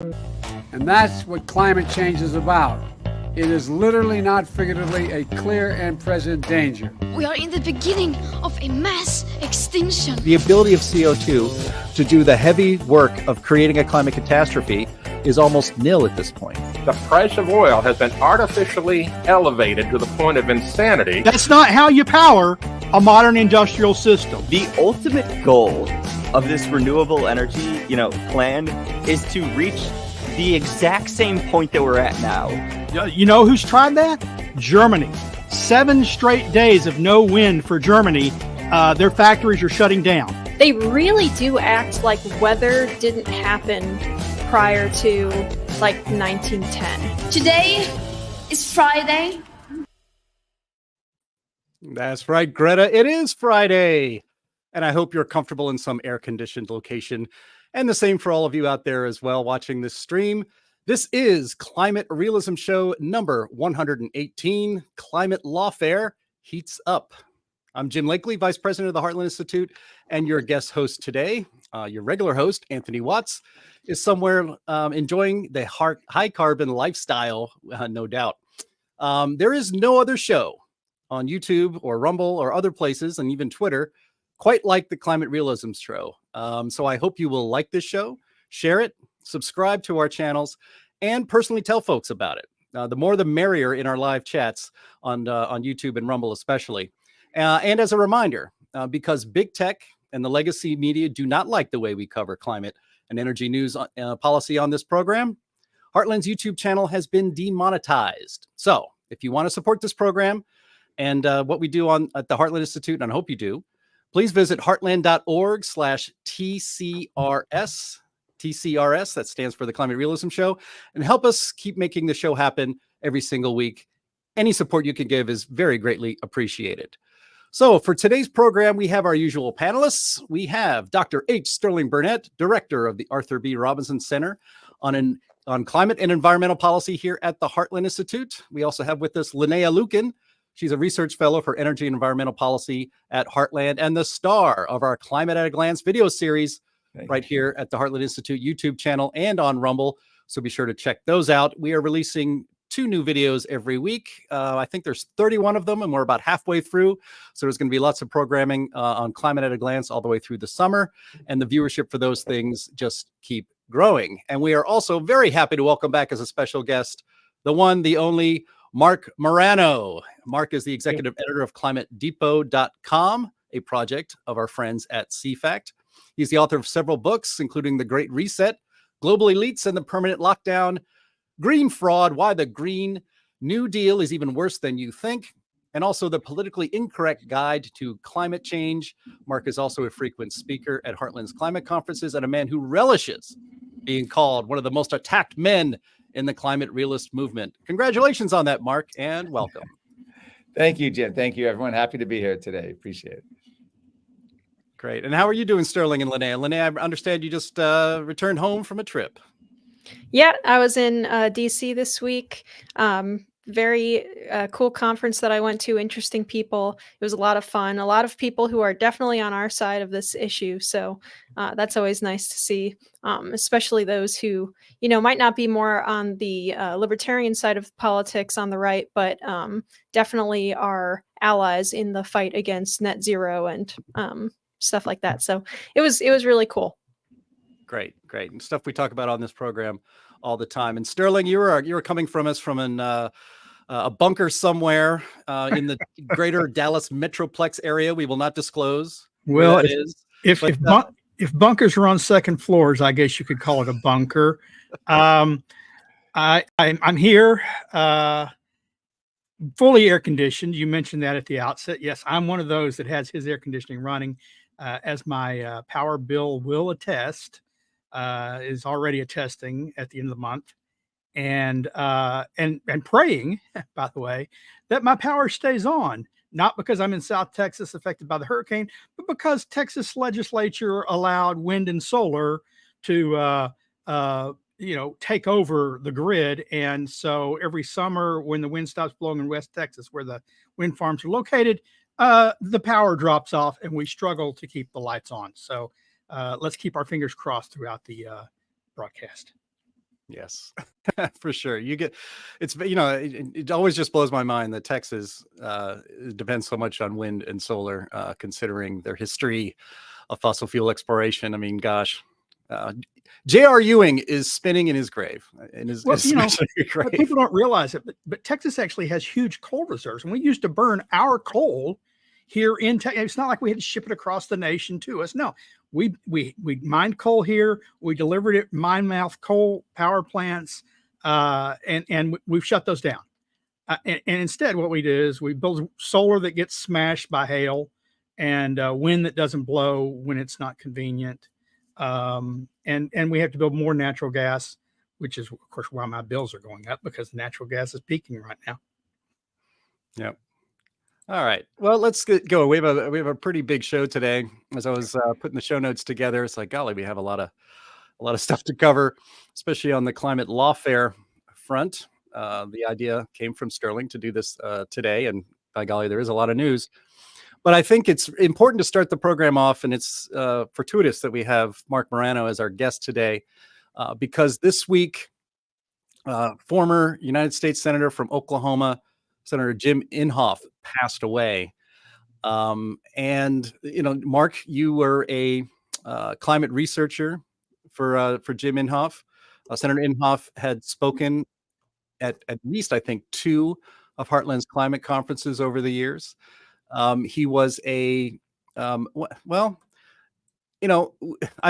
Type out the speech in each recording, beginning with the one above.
And that's what climate change is about. It is literally, not figuratively, a clear and present danger. We are in the beginning of a mass extinction. The ability of CO2 to do the heavy work of creating a climate catastrophe is almost nil at this point. The price of oil has been artificially elevated to the point of insanity. That's not how you power a modern industrial system. The ultimate goal of this renewable energy, plan is to reach the exact same point that we're at now. You know who's tried that? Germany. 7 straight days of no wind for Germany. Their factories are shutting down. They really do act like weather didn't happen prior to 1910. Today is Friday. That's right, Greta. It is Friday. And I hope you're comfortable in some air-conditioned location. And the same for all of you out there as well watching this stream. This is Climate Realism Show number 118, Climate Lawfare Heats Up. I'm Jim Lakely, Vice President of the Heartland Institute, and your guest host today. Your regular host, Anthony Watts, is somewhere enjoying the high-carbon lifestyle, no doubt. There is no other show on YouTube or Rumble or other places, and even Twitter, quite like the Climate Realism Show. So I hope you will like this show, share it, subscribe to our channels, and personally tell folks about it. The more the merrier in our live chats on YouTube and Rumble especially. And as a reminder, because big tech and the legacy media do not like the way we cover climate and energy news policy on this program, Heartland's YouTube channel has been demonetized. So if you want to support this program and what we do at the Heartland Institute, and I hope you do, please visit heartland.org/TCRS. TCRS, that stands for the Climate Realism Show, and help us keep making the show happen every single week. Any support you can give is very greatly appreciated. So for today's program, we have our usual panelists. We have Dr. H. Sterling Burnett, Director of the Arthur B. Robinson Center on Climate and Environmental Policy here at the Heartland Institute. We also have with us Linnea Lueken. She's a research fellow for energy and environmental policy at Heartland and the star of our Climate at a Glance video series right here at the Heartland Institute YouTube channel and on Rumble. So be sure to check those out. We are releasing 2 new videos every week. I think there's 31 of them and we're about halfway through. So there's going to be lots of programming on Climate at a Glance all the way through the summer. And the viewership for those things just keep growing. And we are also very happy to welcome back as a special guest, the one, the only, Marc Morano. Marc is the executive editor of ClimateDepot.com, a project of our friends at CFACT. He's the author of several books, including The Great Reset, Global Elites and the Permanent Lockdown, Green Fraud, Why the Green New Deal is Even Worse Than You Think, and also The Politically Incorrect Guide to Climate Change. Marc is also a frequent speaker at Heartland's climate conferences and a man who relishes being called one of the most attacked men in the climate realist movement. Congratulations on that, Marc, and welcome. Thank you, Jim. Thank you, everyone. Happy to be here today. Appreciate it. Great. And how are you doing, Sterling and Linnea? Linnea, I understand you just returned home from a trip. Yeah, I was in DC this week. Very cool conference that I went to. Interesting people. It was a lot of fun. A lot of people who are definitely on our side of this issue. So that's always nice to see, especially those who, might not be more on the libertarian side of politics on the right, but definitely are allies in the fight against net zero and stuff like that. So it was really cool. Great. And stuff we talk about on this program all the time. And Sterling, you were coming from us from a bunker somewhere in the greater Dallas Metroplex area. We will not disclose. Well, if bunkers are on second floors, I guess you could call it a bunker. I'm here, fully air conditioned. You mentioned that at the outset. Yes, I'm one of those that has his air conditioning running, as my power bill will attest. Is already attesting at the end of the month, and praying, by the way, that my power stays on, not because I'm in South Texas affected by the hurricane, but because Texas legislature allowed wind and solar to take over the grid. And so every summer when the wind stops blowing in West Texas, where the wind farms are located, the power drops off and we struggle to keep the lights on. So let's keep our fingers crossed throughout the broadcast. Yes, for sure. It always just blows my mind that Texas depends so much on wind and solar, considering their history of fossil fuel exploration. I mean, gosh, J.R. Ewing is spinning in his grave. But people don't realize it, but Texas actually has huge coal reserves, and we used to burn our coal here in Texas. It's not like we had to ship it across the nation to us. No, we mined coal here. We delivered it mine mouth coal power plants, and we've shut those down. And instead, what we do is we build solar that gets smashed by hail, and wind that doesn't blow when it's not convenient. And we have to build more natural gas, which is, of course, why my bills are going up, because natural gas is peaking right now. Yep. All right. Well, let's go. We have a pretty big show today. As I was putting the show notes together, it's like, golly, we have a lot of stuff to cover, especially on the climate lawfare front. The idea came from Sterling to do this today, and by golly, there is a lot of news. But I think it's important to start the program off, and it's fortuitous that we have Marc Morano as our guest today, because this week, former United States Senator from Oklahoma, Senator Jim Inhofe, passed away. And, Marc, you were a climate researcher for Jim Inhofe. Senator Inhofe had spoken at least, I think, 2 of Heartland's climate conferences over the years. He was I've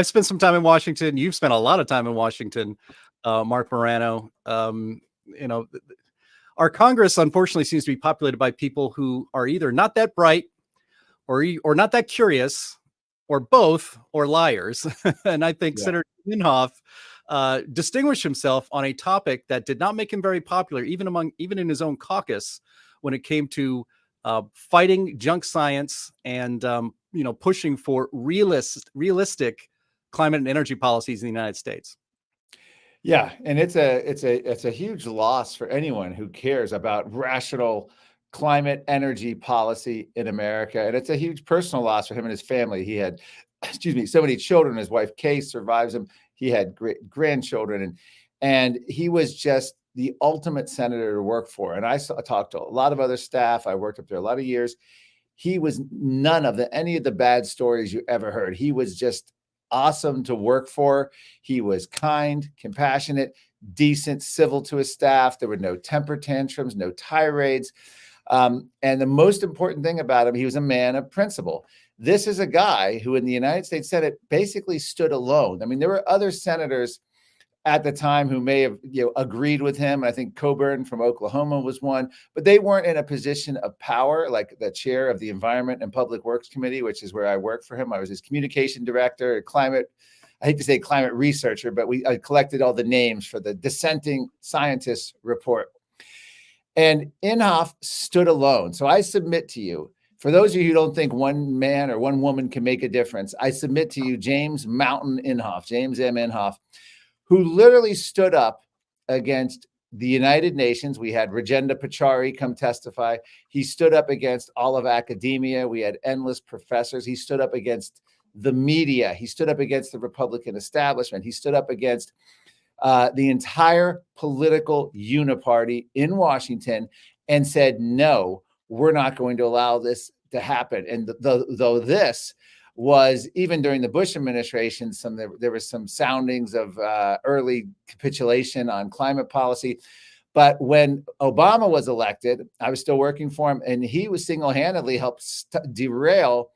spent some time in Washington. You've spent a lot of time in Washington, Marc Morano. Our Congress, unfortunately, seems to be populated by people who are either not that bright or not that curious, or both, or liars. And I think Senator Inhofe distinguished himself on a topic that did not make him very popular, even in his own caucus, when it came to fighting junk science and pushing for realistic climate and energy policies in the United States. Yeah, and it's a huge loss for anyone who cares about rational climate energy policy in America, and it's a huge personal loss for him and his family. He had, so many children. His wife Kay survives him. He had great grandchildren, and he was just the ultimate senator to work for. And I talked to a lot of other staff. I worked up there a lot of years. He was none of any of the bad stories you ever heard. He was just awesome to work for. He was kind, compassionate, decent, civil to his staff. There were no temper tantrums, no tirades. And the most important thing about him, he was a man of principle. This is a guy who in the United States Senate basically stood alone. I mean, there were other senators at the time who may have agreed with him. I think Coburn from Oklahoma was one, but they weren't in a position of power, like the chair of the Environment and Public Works Committee, which is where I worked for him. I was his communication director, I hate to say climate researcher, but I collected all the names for the dissenting scientists report. And Inhofe stood alone. So I submit to you, for those of you who don't think one man or one woman can make a difference, I submit to you James Mountain Inhofe, James M. Inhofe, who literally stood up against the United Nations. We had Rajendra Pachauri come testify. He stood up against all of academia. We had endless professors. He stood up against the media. He stood up against the Republican establishment. He stood up against the entire political uniparty in Washington and said, no, we're not going to allow this to happen. And though this was, even during the Bush administration, there was some soundings of early capitulation on climate policy. But when Obama was elected, I was still working for him, and he was single-handedly helped derail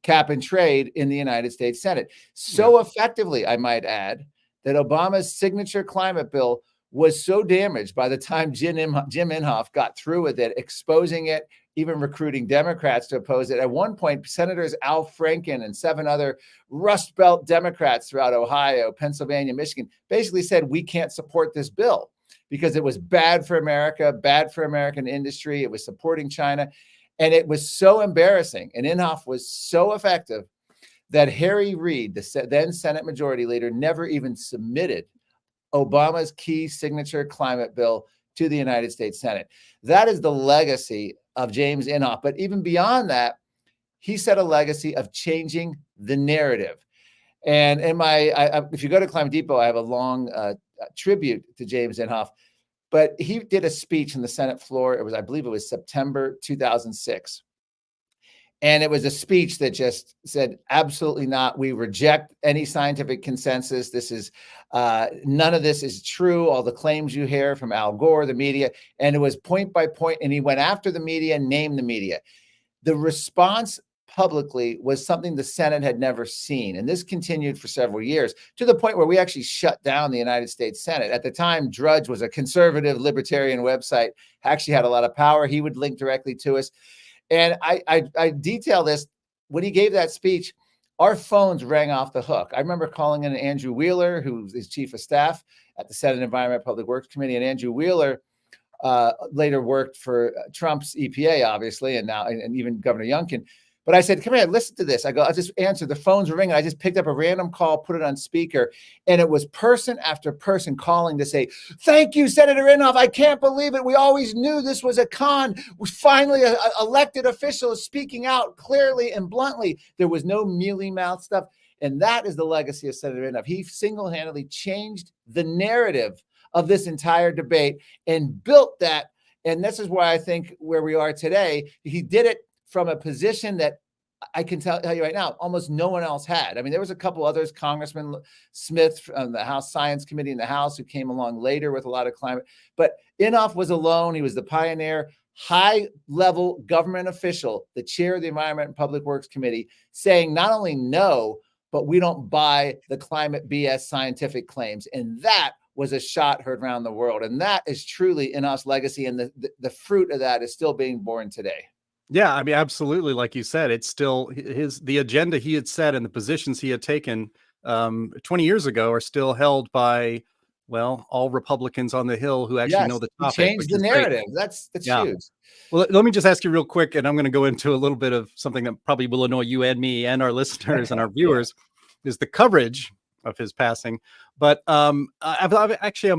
cap and trade in the United States Senate. So effectively, I might add, that Obama's signature climate bill was so damaged by the time Jim Inhofe got through with it, exposing it, even recruiting Democrats to oppose it. At one point, Senators Al Franken and 7 other Rust Belt Democrats throughout Ohio, Pennsylvania, Michigan, basically said, we can't support this bill because it was bad for America, bad for American industry. It was supporting China. And it was so embarrassing. And Inhofe was so effective that Harry Reid, the then Senate Majority Leader, never even submitted Obama's key signature climate bill to the United States Senate. That is the legacy of James Inhofe. But even beyond that, he set a legacy of changing the narrative. And in if you go to Climate Depot, I have a long tribute to James Inhofe. But he did a speech in the Senate floor. I believe it was September 2006. And it was a speech that just said, absolutely not. We reject any scientific consensus. This is none of this is true. All the claims you hear from Al Gore, the media, and it was point by point. And he went after the media, named the media. The response publicly was something the Senate had never seen. And this continued for several years, to the point where we actually shut down the United States Senate. At the time, Drudge was a conservative libertarian website, actually had a lot of power. He would link directly to us. And I detail this. When he gave that speech, our phones rang off the hook. I remember calling in Andrew Wheeler, who is chief of staff at the Senate Environment Public Works Committee. And Andrew Wheeler later worked for Trump's EPA, obviously, and now and even Governor Youngkin. But I said, come here, listen to this. I just answered. The phones were ringing. I just picked up a random call, put it on speaker, and it was person after person calling to say, thank you, Senator Inhofe. I can't believe it. We always knew this was a con. Finally, an elected official is speaking out clearly and bluntly. There was no mealy-mouthed stuff. And that is the legacy of Senator Inhofe. He single-handedly changed the narrative of this entire debate and built that. And this is why I think where we are today, he did it from a position that I can tell you right now, almost no one else had. I mean, there was a couple others, Congressman Smith from the House Science Committee in the House, who came along later with a lot of climate, but Inhofe was alone. He was the pioneer, high-level government official, the chair of the Environment and Public Works Committee, saying not only no, but we don't buy the climate BS scientific claims. And that was a shot heard around the world. And that is truly Inhofe's legacy. And the fruit of that is still being born today. Yeah, I mean, absolutely. Like you said, it's still the agenda he had set and the positions he had taken 20 years ago are still held by, well, all Republicans on the Hill who actually know the topic. Change the narrative. That's huge. Well, let me just ask you real quick, and I'm going to go into a little bit of something that probably will annoy you and me and our listeners and our viewers, is the coverage of his passing. But I'm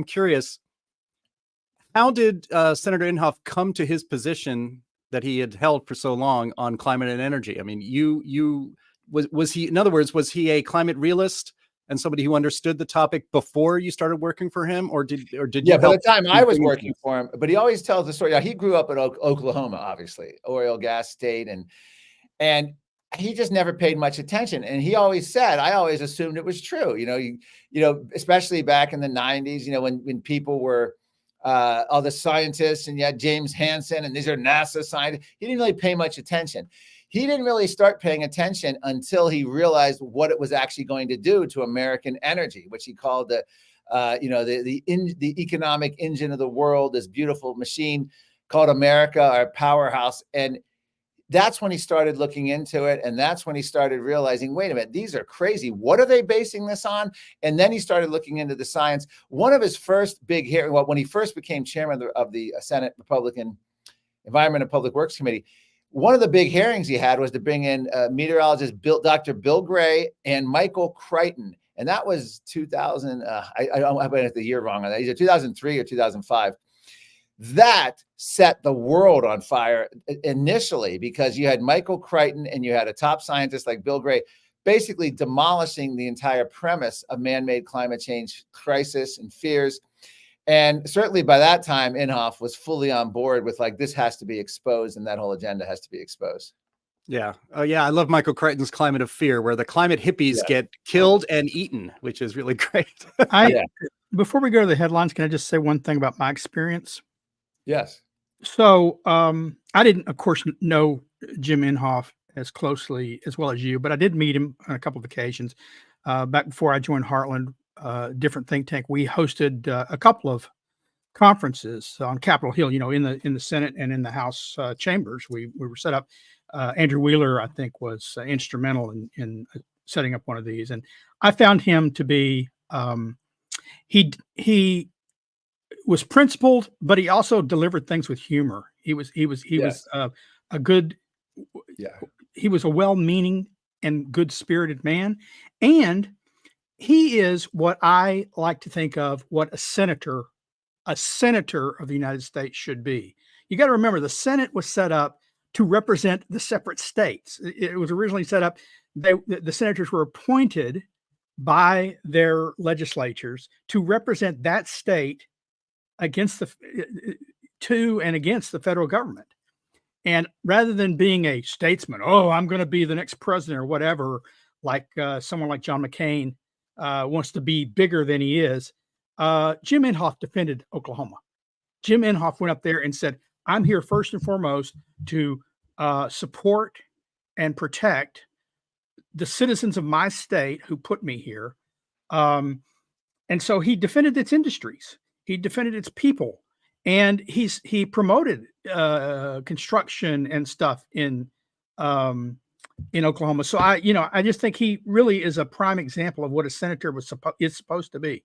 curious, how did Senator Inhofe come to his position that he had held for so long on climate and energy? I mean, was he, in other words, was he a climate realist and somebody who understood the topic before you started working for him, or did you? Yeah, by the time I was working for him, but he always tells the story. Yeah, he grew up in Oklahoma, obviously, oil gas state, and he just never paid much attention. And he always said, I always assumed it was true. You know, especially back in the 90s, when people were all the scientists, and you had James Hansen, and these are NASA scientists. He didn't really pay much attention. He didn't really start paying attention until he realized what it was actually going to do to American energy, which he called the economic engine of the world, this beautiful machine called America, our powerhouse. And that's when he started looking into it. And that's when he started realizing, wait a minute, these are crazy. What are they basing this on? And then he started looking into the science. One of his first big hearings, when he first became chairman of the Senate Republican Environment and Public Works Committee, one of the big hearings he had was to bring in meteorologist Dr. Bill Gray and Michael Crichton. And that was 2000. I don't have the year wrong on that. Either 2003 or 2005. That set the world on fire initially, because you had Michael Crichton and you had a top scientist like Bill Gray basically demolishing the entire premise of man-made climate change crisis and fears. And certainly by that time, Inhofe was fully on board with this has to be exposed, and that whole agenda has to be exposed. Yeah. Oh, yeah. I love Michael Crichton's Climate of Fear, where the climate hippies get killed and eaten, which is really great. Before we go to the headlines, can I just say one thing about my experience? Yes. So I didn't, of course, know Jim Inhofe as closely as well as you, but I did meet him on a couple of occasions. Back before I joined Heartland, different think tank, we hosted a couple of conferences on Capitol Hill, in the Senate and in the House chambers. We were set up. Andrew Wheeler, I think, was instrumental in setting up one of these. And I found him to be, he was principled, but he also delivered things with humor. He was a good, he was a well-meaning and good-spirited man. And he is what I like to think of what a senator of the United States should be. You got to remember, the Senate was set up to represent the separate states. It was originally set up, the senators were appointed by their legislatures to represent that state against against the federal government. And rather than being a statesman, oh, I'm going to be the next president or whatever, like someone like John McCain wants to be bigger than he is, Jim Inhofe defended Oklahoma. Jim Inhofe went up there and said, I'm here first and foremost to support and protect the citizens of my state who put me here. And so he defended its industries. He defended its people. And he promoted construction and stuff in Oklahoma. So I just think he really is a prime example of what a senator is supposed to be.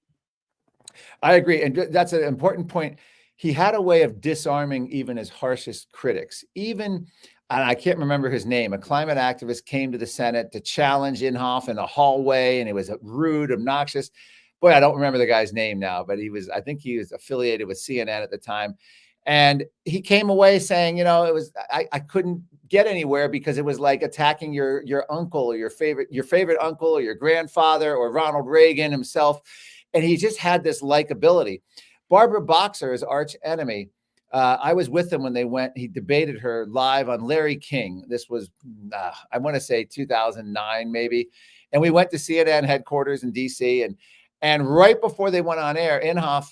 I agree, and that's an important point. He had a way of disarming even his harshest critics. Even, and I can't remember his name, a climate activist came to the Senate to challenge Inhofe in a hallway, and it was rude, obnoxious. Boy, I don't remember the guy's name now, but I think he was affiliated with CNN at the time. And he came away saying, I couldn't get anywhere because it was like attacking your uncle or your favorite uncle or your grandfather or Ronald Reagan himself. And he just had this likability. Barbara Boxer, his arch enemy, I was with him when he debated her live on Larry King. This was, I want to say 2009, maybe. And we went to CNN headquarters in DC, and right before they went on air, Inhofe,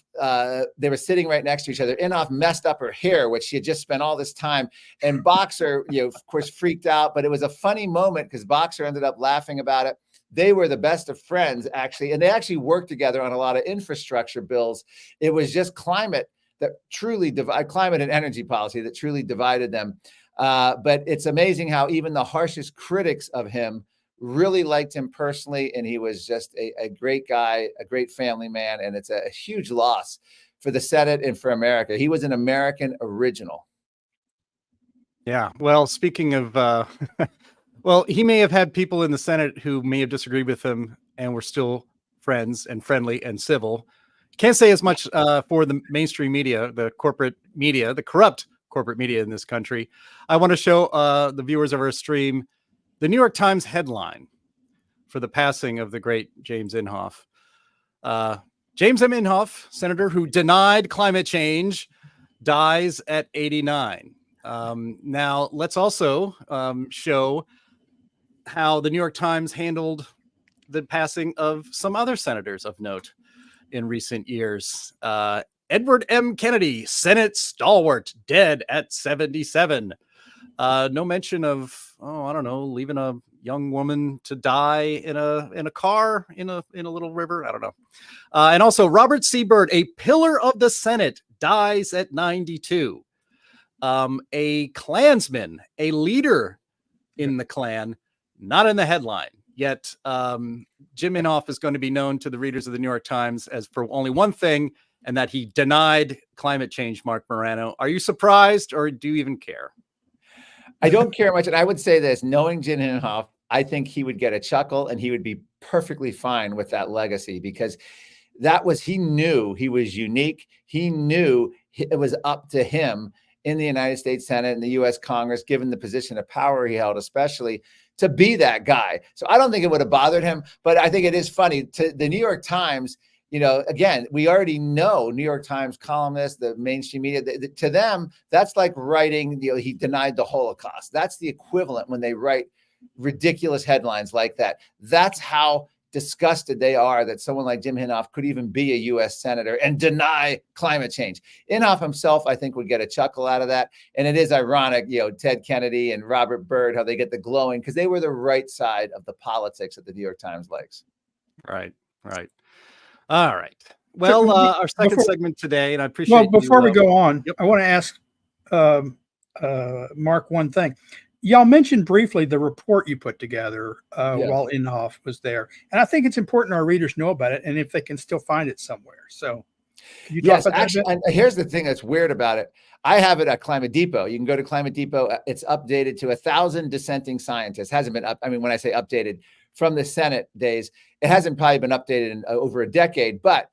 they were sitting right next to each other. Inhofe messed up her hair, which she had just spent all this time. And Boxer, of course, freaked out. But it was a funny moment because Boxer ended up laughing about it. They were the best of friends, actually. And they actually worked together on a lot of infrastructure bills. It was just climate that truly climate and energy policy that truly divided them. But it's amazing how even the harshest critics of him really liked him personally, and he was just a great guy, a great family man, and it's a huge loss for the Senate and for America. He was an American original. Yeah. Well, speaking of, well, he may have had people in the Senate who may have disagreed with him and were still friends and friendly and civil. Can't say as much for the mainstream media, the corporate media, the corrupt corporate media in this country. I want to show the viewers of our stream the New York Times headline for the passing of the great James Inhofe. James M. Inhofe, senator who denied climate change, dies at 89. Now, let's also show how the New York Times handled the passing of some other senators of note in recent years. Edward M. Kennedy, Senate stalwart, dead at 77. No mention of, leaving a young woman to die in a car in a little river. I don't know. And also Robert C. Byrd, a pillar of the Senate, dies at 92. A Klansman, a leader in the Klan, not in the headline. Yet Jim Inhofe is going to be known to the readers of the New York Times as for only one thing, and that he denied climate change, Marc Morano. Are you surprised, or do you even care? I don't care much. And I would say this, knowing Jim Inhofe, I think he would get a chuckle and he would be perfectly fine with that legacy, because he knew he was unique. He knew it was up to him in the United States Senate and the U.S. Congress, given the position of power he held, especially, to be that guy. So I don't think it would have bothered him, but I think it is funny to the New York Times. Again, we already know New York Times columnists, the mainstream media, to them, that's like writing, he denied the Holocaust. That's the equivalent when they write ridiculous headlines like that. That's how disgusted they are that someone like Jim Inhofe could even be a U.S. senator and deny climate change. Inhofe himself, I think, would get a chuckle out of that. And it is ironic, Ted Kennedy and Robert Byrd, how they get the glowing, because they were the right side of the politics that the New York Times likes. Right. All right. Well, our second segment today, and I appreciate. Well, before we go on, I want to ask Mark one thing. Y'all mentioned briefly the report you put together while Inhofe was there, and I think it's important our readers know about it, and if they can still find it somewhere. So, can you talk about actually, and here's the thing that's weird about it. I have it at Climate Depot. You can go to Climate Depot. It's updated to 1,000 dissenting scientists. Hasn't been up. I mean, when I say updated from the Senate days, it hasn't probably been updated in over a decade. But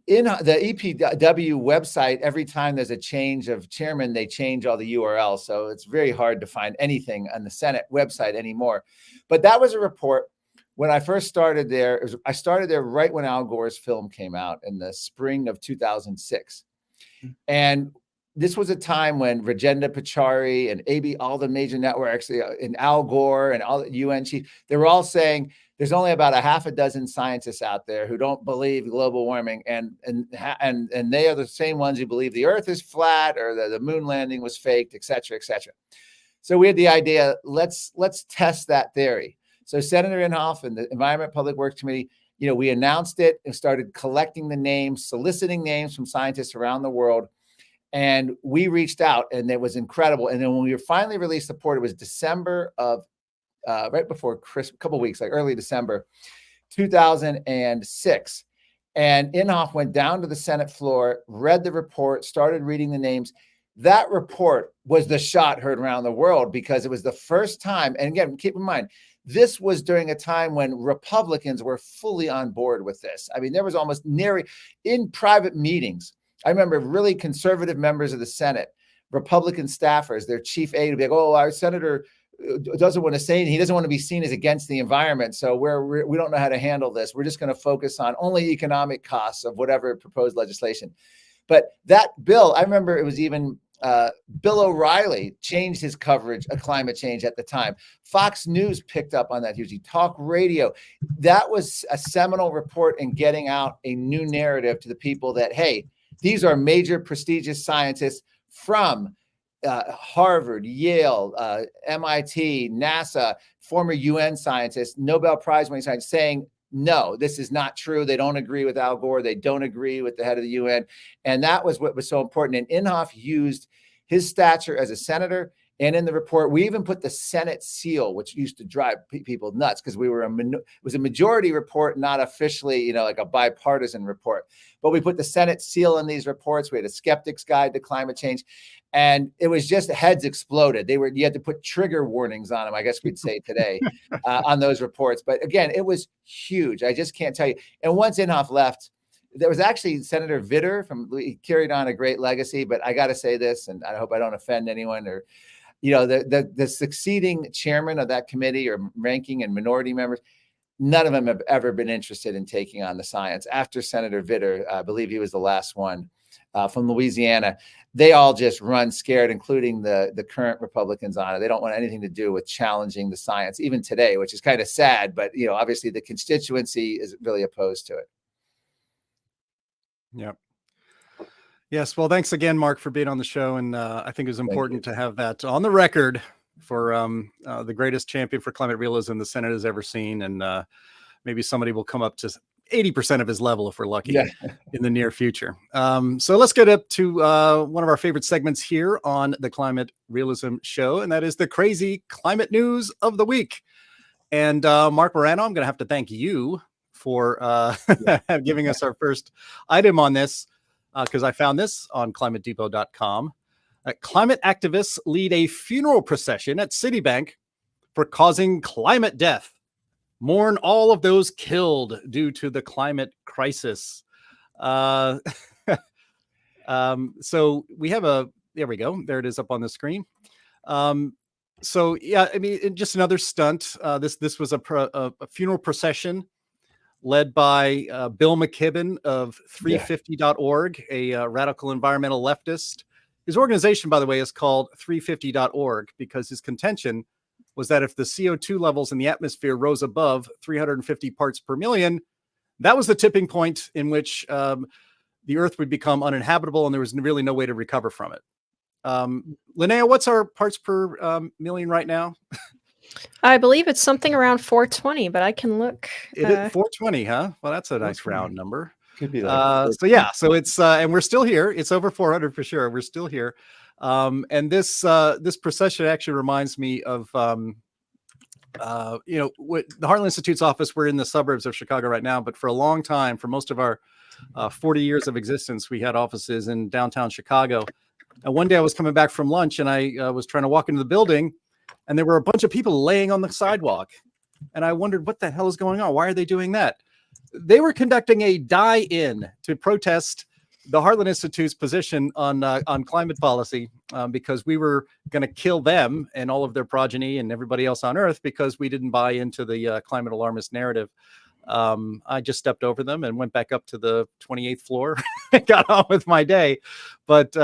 in the EPW website, every time there's a change of chairman, they change all the URLs. So it's very hard to find anything on the Senate website anymore. But that was a report when I first started there, I started there right when Al Gore's film came out in the spring of 2006. And this was a time when Rajendra Pachauri and all the major networks, and Al Gore and all the UN chiefs, they were all saying there's only about a half a dozen scientists out there who don't believe global warming, and they are the same ones who believe the Earth is flat or the moon landing was faked, et cetera, et cetera. So we had the idea, let's test that theory. So Senator Inhofe and the Environment Public Works Committee, we announced it and started collecting the names, soliciting names from scientists around the world. And we reached out, and it was incredible. And then when we finally released the report, it was December of, right before Christmas, a couple of weeks, like early December, 2006. And Inhofe went down to the Senate floor, read the report, started reading the names. That report was the shot heard around the world because it was the first time. And again, keep in mind, this was during a time when Republicans were fully on board with this. I mean, there was almost in private meetings. I remember really conservative members of the Senate, Republican staffers, their chief aide would be like, oh, our senator doesn't want to say anything. He doesn't want to be seen as against the environment. So we don't know how to handle this. We're just going to focus on only economic costs of whatever proposed legislation. But that bill, I remember it was even Bill O'Reilly changed his coverage of climate change at the time. Fox News picked up on that hugely. Talk radio. That was a seminal report in getting out a new narrative to the people that, hey, these are major prestigious scientists from Harvard, Yale, MIT, NASA, former UN scientists, Nobel Prize winning scientists saying, no, this is not true. They don't agree with Al Gore. They don't agree with the head of the UN. And that was what was so important. And Inhofe used his stature as a senator. And in the report, we even put the Senate seal, which used to drive people nuts because it was a majority report, not officially, like a bipartisan report. But we put the Senate seal in these reports. We had a skeptic's guide to climate change. And it was just heads exploded. You had to put trigger warnings on them, I guess we'd say today, on those reports. But again, it was huge. I just can't tell you. And once Inhofe left, there was actually Senator Vitter he carried on a great legacy. But I got to say this, and I hope I don't offend anyone, or the succeeding chairman of that committee or ranking and minority members, none of them have ever been interested in taking on the science. After Senator Vitter, I believe he was the last one from Louisiana, they all just run scared, including the current Republicans on it. They don't want anything to do with challenging the science, even today, which is kind of sad. But, obviously the constituency is really opposed to it. Yep. Yes. Well, thanks again, Mark, for being on the show. And I think it was important to have that on the record for the greatest champion for climate realism the Senate has ever seen. And maybe somebody will come up to 80% of his level if we're lucky in the near future. So let's get up to one of our favorite segments here on the Climate Realism Show, and that is the crazy climate news of the week. And Marc Morano, I'm going to have to thank you for giving us our first item on this. Because I found this on climatedepot.com. Climate activists lead a funeral procession at Citibank for causing climate death. Mourn all of those killed due to the climate crisis. So we have there we go. There it is up on the screen. So yeah, I mean, just another stunt. This was a funeral procession led by Bill McKibben of 350.org, a radical environmental leftist. His organization, by the way, is called 350.org because his contention was that if the CO2 levels in the atmosphere rose above 350 parts per million, that was the tipping point in which the Earth would become uninhabitable and there was really no way to recover from it. Linnea, what's our parts per million right now? I believe it's something around 420, but I can look. It is 420, huh? Well, that's a nice round number. Could be like so it's and we're still here. It's over 400 for sure. We're still here. And this procession actually reminds me of what the Heartland Institute's office. We're in the suburbs of Chicago right now, but for a long time, for most of our 40 years of existence, we had offices in downtown Chicago. And one day I was coming back from lunch and I was trying to walk into the building. And there were a bunch of people laying on the sidewalk. And I wondered, what the hell is going on? Why are they doing that? They were conducting a die-in to protest the Heartland Institute's position on climate policy, because we were going to kill them and all of their progeny and everybody else on Earth because we didn't buy into the climate alarmist narrative. I just stepped over them and went back up to the 28th floor and got on with my day. But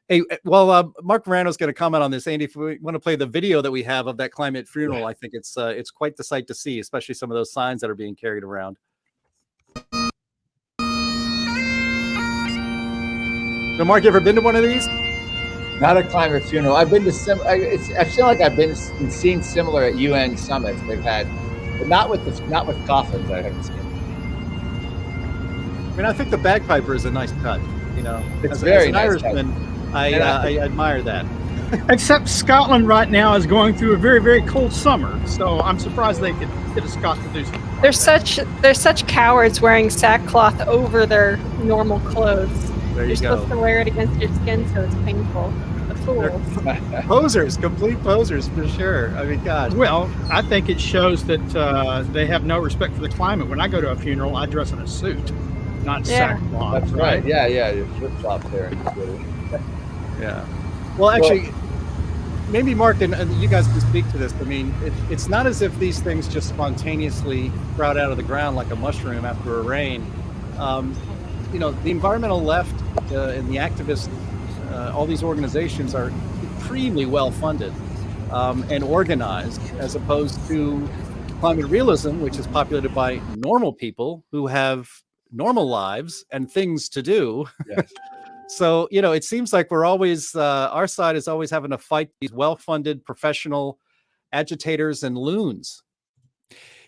hey, well, Marc Morano is going to comment on this. Andy, if we want to play the video that we have of that climate funeral, I think it's quite the sight to see, especially some of those signs that are being carried around. So, Mark, you ever been to one of these? Not a climate funeral. I've been to I feel like I've been seen similar at UN summits they've had, but not with coffins. I haven't seen. I mean, I think the bagpiper is a nice touch. You know, It's very as an nice Irishman, I admire that. Except Scotland right now is going through a very, very cold summer, so I'm surprised they could get a Scot to do something. They're such cowards wearing sackcloth over their normal clothes. There you You're go. supposed to wear it against your skin so it's painful. The fools. Posers, complete posers for sure. I mean, God. Well, I think it shows that they have no respect for the climate. When I go to a funeral, I dress in a suit, not Yeah. sackcloth. That's right. Yeah, your flip flop there. Yeah. Well, actually, maybe Mark and you guys can speak to this. I mean, it's not as if these things just spontaneously sprout out of the ground like a mushroom after a rain. You know, the environmental left and the activists, all these organizations are supremely well funded and organized, as opposed to climate realism, which is populated by normal people who have normal lives and things to do. Yes. So, you know, it seems like we're always, our side is always having to fight these well-funded professional agitators and loons.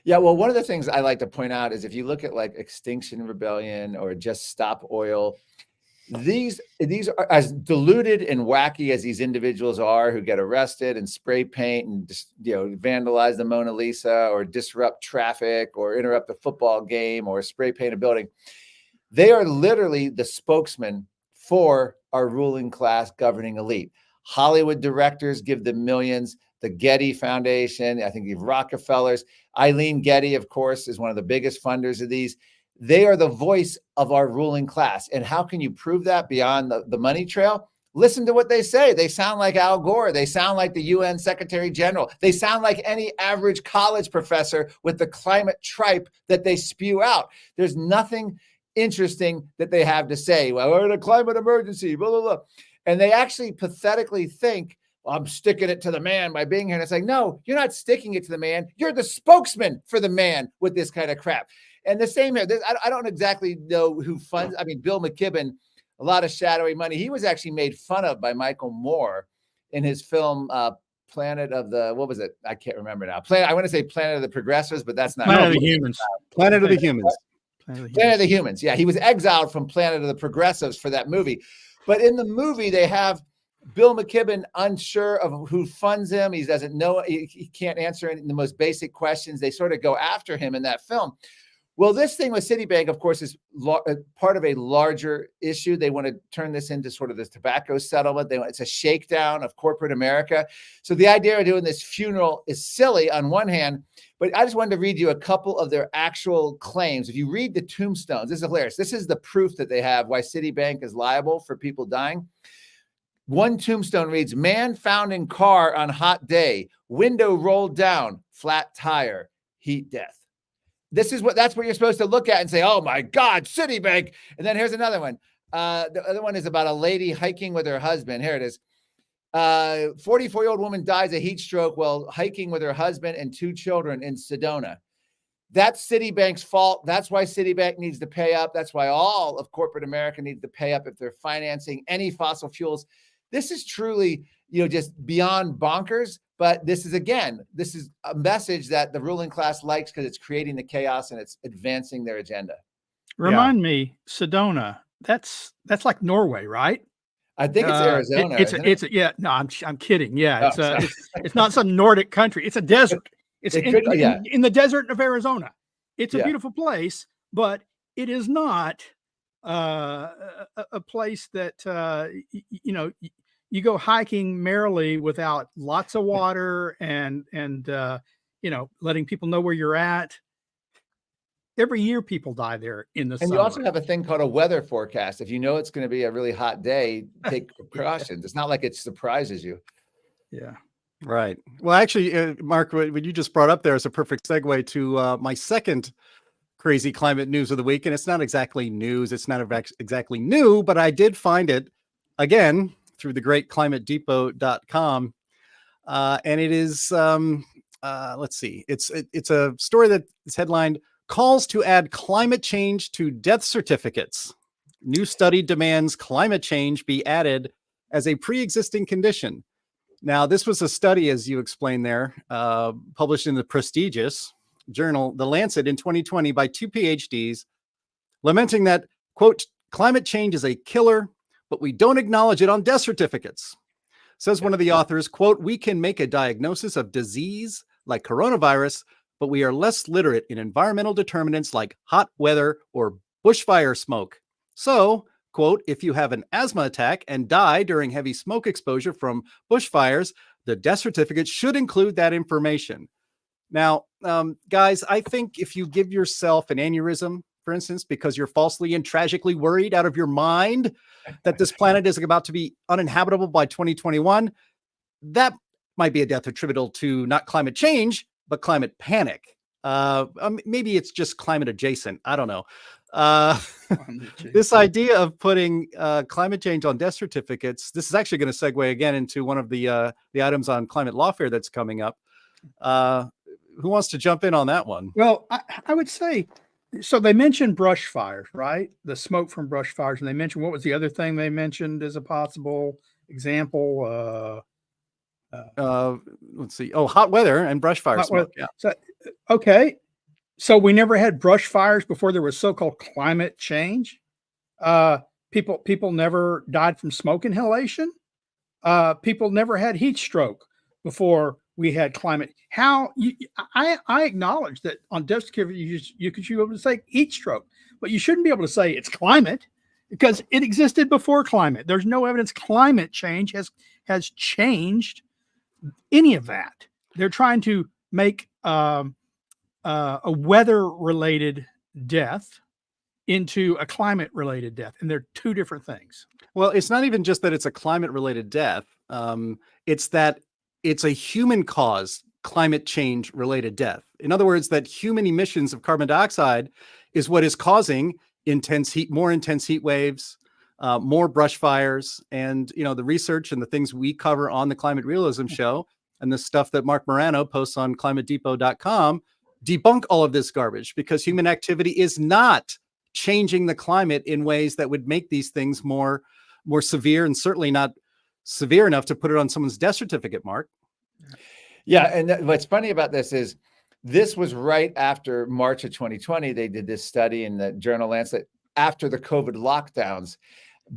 Yeah, well, one of the things I like to point out is if you look at like Extinction Rebellion or Just Stop Oil, these are as diluted and wacky as these individuals are who get arrested and spray paint and just, you know, vandalize the Mona Lisa or disrupt traffic or interrupt a football game or spray paint a building. They are literally the spokesman for our ruling class governing elite. Hollywood directors give them millions. The Getty Foundation, I think the Rockefellers, Eileen Getty, of course, is one of the biggest funders of these. They are the voice of our ruling class. And how can you prove that beyond the money trail? Listen to what they say. They sound like Al Gore. They sound like the UN Secretary General. They sound like any average college professor with the climate tripe that they spew out. There's nothing interesting that they have to say. Well, we're in a climate emergency, blah, blah, blah. And they actually pathetically think, I'm sticking it to the man by being here. And it's like, no, you're not sticking it to the man. You're the spokesman for the man with this kind of crap. And the same here. I don't exactly know who funds. I mean, Bill McKibben, a lot of shadowy money. He was actually made fun of by Michael Moore in his film Planet of the, what was it? I can't remember now. I want to say Planet of the Progressives, but that's not. Planet of the Humans. Planet of the Humans. Planet of the Humans. Yeah, he was exiled from Planet of the Progressives for that movie. But in the movie, they have Bill McKibben unsure of who funds him. He doesn't know. He can't answer the most basic questions. They sort of go after him in that film. Well, this thing with Citibank, of course, is part of a larger issue. They want to turn this into sort of this tobacco settlement. It's a shakedown of corporate America. So the idea of doing this funeral is silly on one hand, but I just wanted to read you a couple of their actual claims. If you read the tombstones, this is hilarious. This is the proof that they have why Citibank is liable for people dying. One tombstone reads, man found in car on hot day, window rolled down, flat tire, heat death. That's what you're supposed to look at and say, oh my God, Citibank. And then here's another one. The other one is about a lady hiking with her husband. Here it is. 44-year-old woman dies of heat stroke while hiking with her husband and 2 children in Sedona. That's Citibank's fault. That's why Citibank needs to pay up. That's why all of corporate America needs to pay up if they're financing any fossil fuels. This is truly, just beyond bonkers. But this is a message that the ruling class likes because it's creating the chaos and it's advancing their agenda. Remind me, Sedona. That's like Norway, right? I think it's Arizona. No, I'm kidding. Yeah, it's not some Nordic country. It's a desert. It's in the desert of Arizona. It's a beautiful place, but it is not a place that you go hiking merrily without lots of water and letting people know where you're at. every year people die there in the And summer. you also have a thing called a weather forecast. If you know it's going to be a really hot day, take precautions. It's not like it surprises you. Yeah. Right. Well, actually, Mark, what you just brought up there is a perfect segue to my second crazy climate news of the week. And it's not exactly news. It's not exactly new, but I did find it again through the great climatedepot.com. And it is, let's see, it's a story that is headlined "Calls to Add Climate Change to Death Certificates. New study demands climate change be added as a pre-existing condition." Now, this was a study, as you explained there, published in the prestigious journal, The Lancet, in 2020 by 2 PhDs, lamenting that, quote, "climate change is a killer, but we don't acknowledge it on death certificates." Says one of the authors, quote, "We can make a diagnosis of disease like coronavirus, but we are less literate in environmental determinants like hot weather or bushfire smoke. So, quote, if you have an asthma attack and die during heavy smoke exposure from bushfires, the death certificate should include that information." Now, guys, I think if you give yourself an aneurysm, for instance, because you're falsely and tragically worried out of your mind that this planet is about to be uninhabitable by 2021, that might be a death attributable to not climate change, but climate panic. Maybe it's just climate adjacent. I don't know. This idea of putting climate change on death certificates, this is actually going to segue again into one of the items on climate lawfare that's coming up. Who wants to jump in on that one? Well, I would say, so they mentioned brush fires, right? The smoke from brush fires. And they mentioned, what was the other thing they mentioned as a possible example? Let's see. Oh, hot weather and brush fire smoke. Yeah. So, okay. So we never had brush fires before there was so-called climate change. People never died from smoke inhalation. People never had heat stroke before we had climate. I acknowledge that on death certificate you could be able to say heat stroke, but you shouldn't be able to say it's climate because it existed before climate. There's no evidence climate change has changed any of that. They're trying to make a weather-related death into a climate-related death, and they're two different things. Well, it's not even just that it's a climate-related death. It's that it's a human-caused climate change-related death. In other words, that human emissions of carbon dioxide is what is causing more intense heat waves, more brush fires, and the research and the things we cover on the Climate Realism Show and the stuff that Marc Morano posts on climatedepot.com debunk all of this garbage, because human activity is not changing the climate in ways that would make these things more severe, and certainly not severe enough to put it on someone's death certificate, Mark. Yeah. And what's funny about this is this was right after March of 2020. They did this study in the journal Lancet after the COVID lockdowns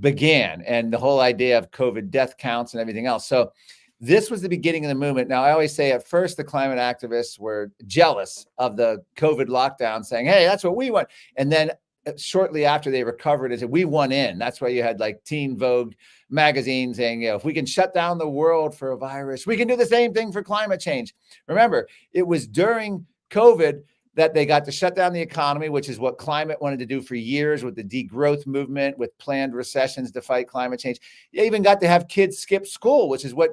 began and the whole idea of COVID death counts and everything else. So this was the beginning of the movement. Now, I always say at first the climate activists were jealous of the COVID lockdown, saying, hey, that's what we want. And then shortly after they recovered, said, we won in. That's why you had like Teen Vogue magazine saying, if we can shut down the world for a virus, we can do the same thing for climate change. Remember, it was during COVID that they got to shut down the economy, which is what climate wanted to do for years with the degrowth movement, with planned recessions to fight climate change. They even got to have kids skip school, which is what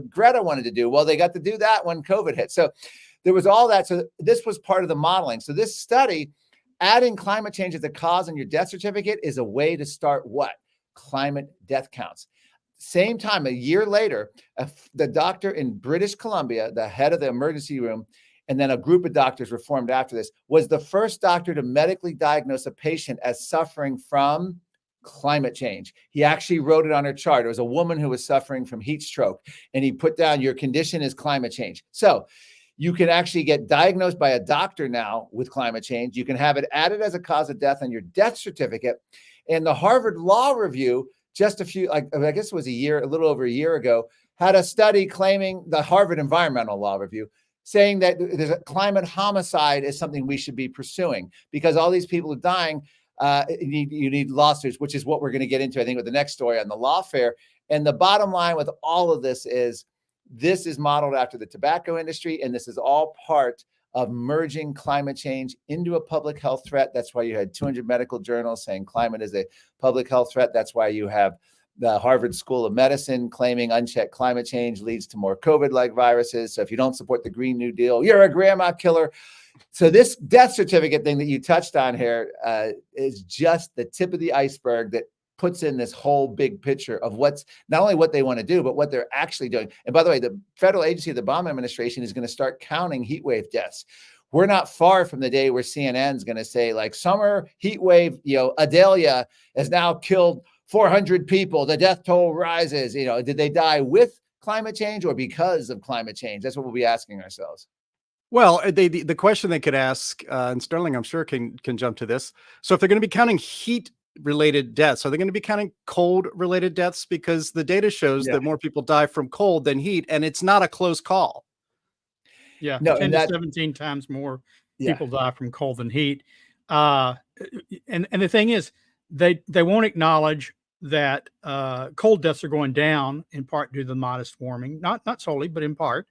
Greta wanted to do. Well, they got to do that when COVID hit. So there was all that. So this was part of the modeling. So this study, adding climate change as a cause on your death certificate, is a way to start what? Climate death counts. Same time, a year later, the doctor in British Columbia, the head of the emergency room, and then a group of doctors were formed after this, was the first doctor to medically diagnose a patient as suffering from climate change. He actually wrote it on her chart. It was a woman who was suffering from heat stroke, and he put down, your condition is climate change. So you can actually get diagnosed by a doctor now with climate change. You can have it added as a cause of death on your death certificate. And the Harvard Law Review, just I guess it was a little over a year ago, had a study claiming, the Harvard Environmental Law Review, saying that there's a climate homicide is something we should be pursuing, because all these people are dying. You need lawsuits, which is what we're going to get into, I think, with the next story on the Lawfare. And the bottom line with all of this is modeled after the tobacco industry, and this is all part of merging climate change into a public health threat. That's why you had 200 medical journals saying climate is a public health threat. That's why you have the Harvard School of Medicine claiming unchecked climate change leads to more COVID-like viruses. So if you don't support the Green New Deal, you're a grandma killer. So this death certificate thing that you touched on here is just the tip of the iceberg that puts in this whole big picture of what's not only what they want to do, but what they're actually doing. And by the way, the federal agency of the Obama administration is going to start counting heat wave deaths. We're not far from the day where CNN is going to say, like, summer heat wave, Adelia has now killed 400 people. The death toll rises. Did they die with climate change or because of climate change? That's what we'll be asking ourselves. Well, the question they could ask, and Sterling, I'm sure can jump to this. So if they're going to be counting heat-related deaths, are they going to be counting cold-related deaths? Because the data shows that more people die from cold than heat, and it's not a close call. Yeah, no, 10 to 17 times more people die from cold than heat. And the thing is, they won't acknowledge that cold deaths are going down in part due to the modest warming, not solely, but in part.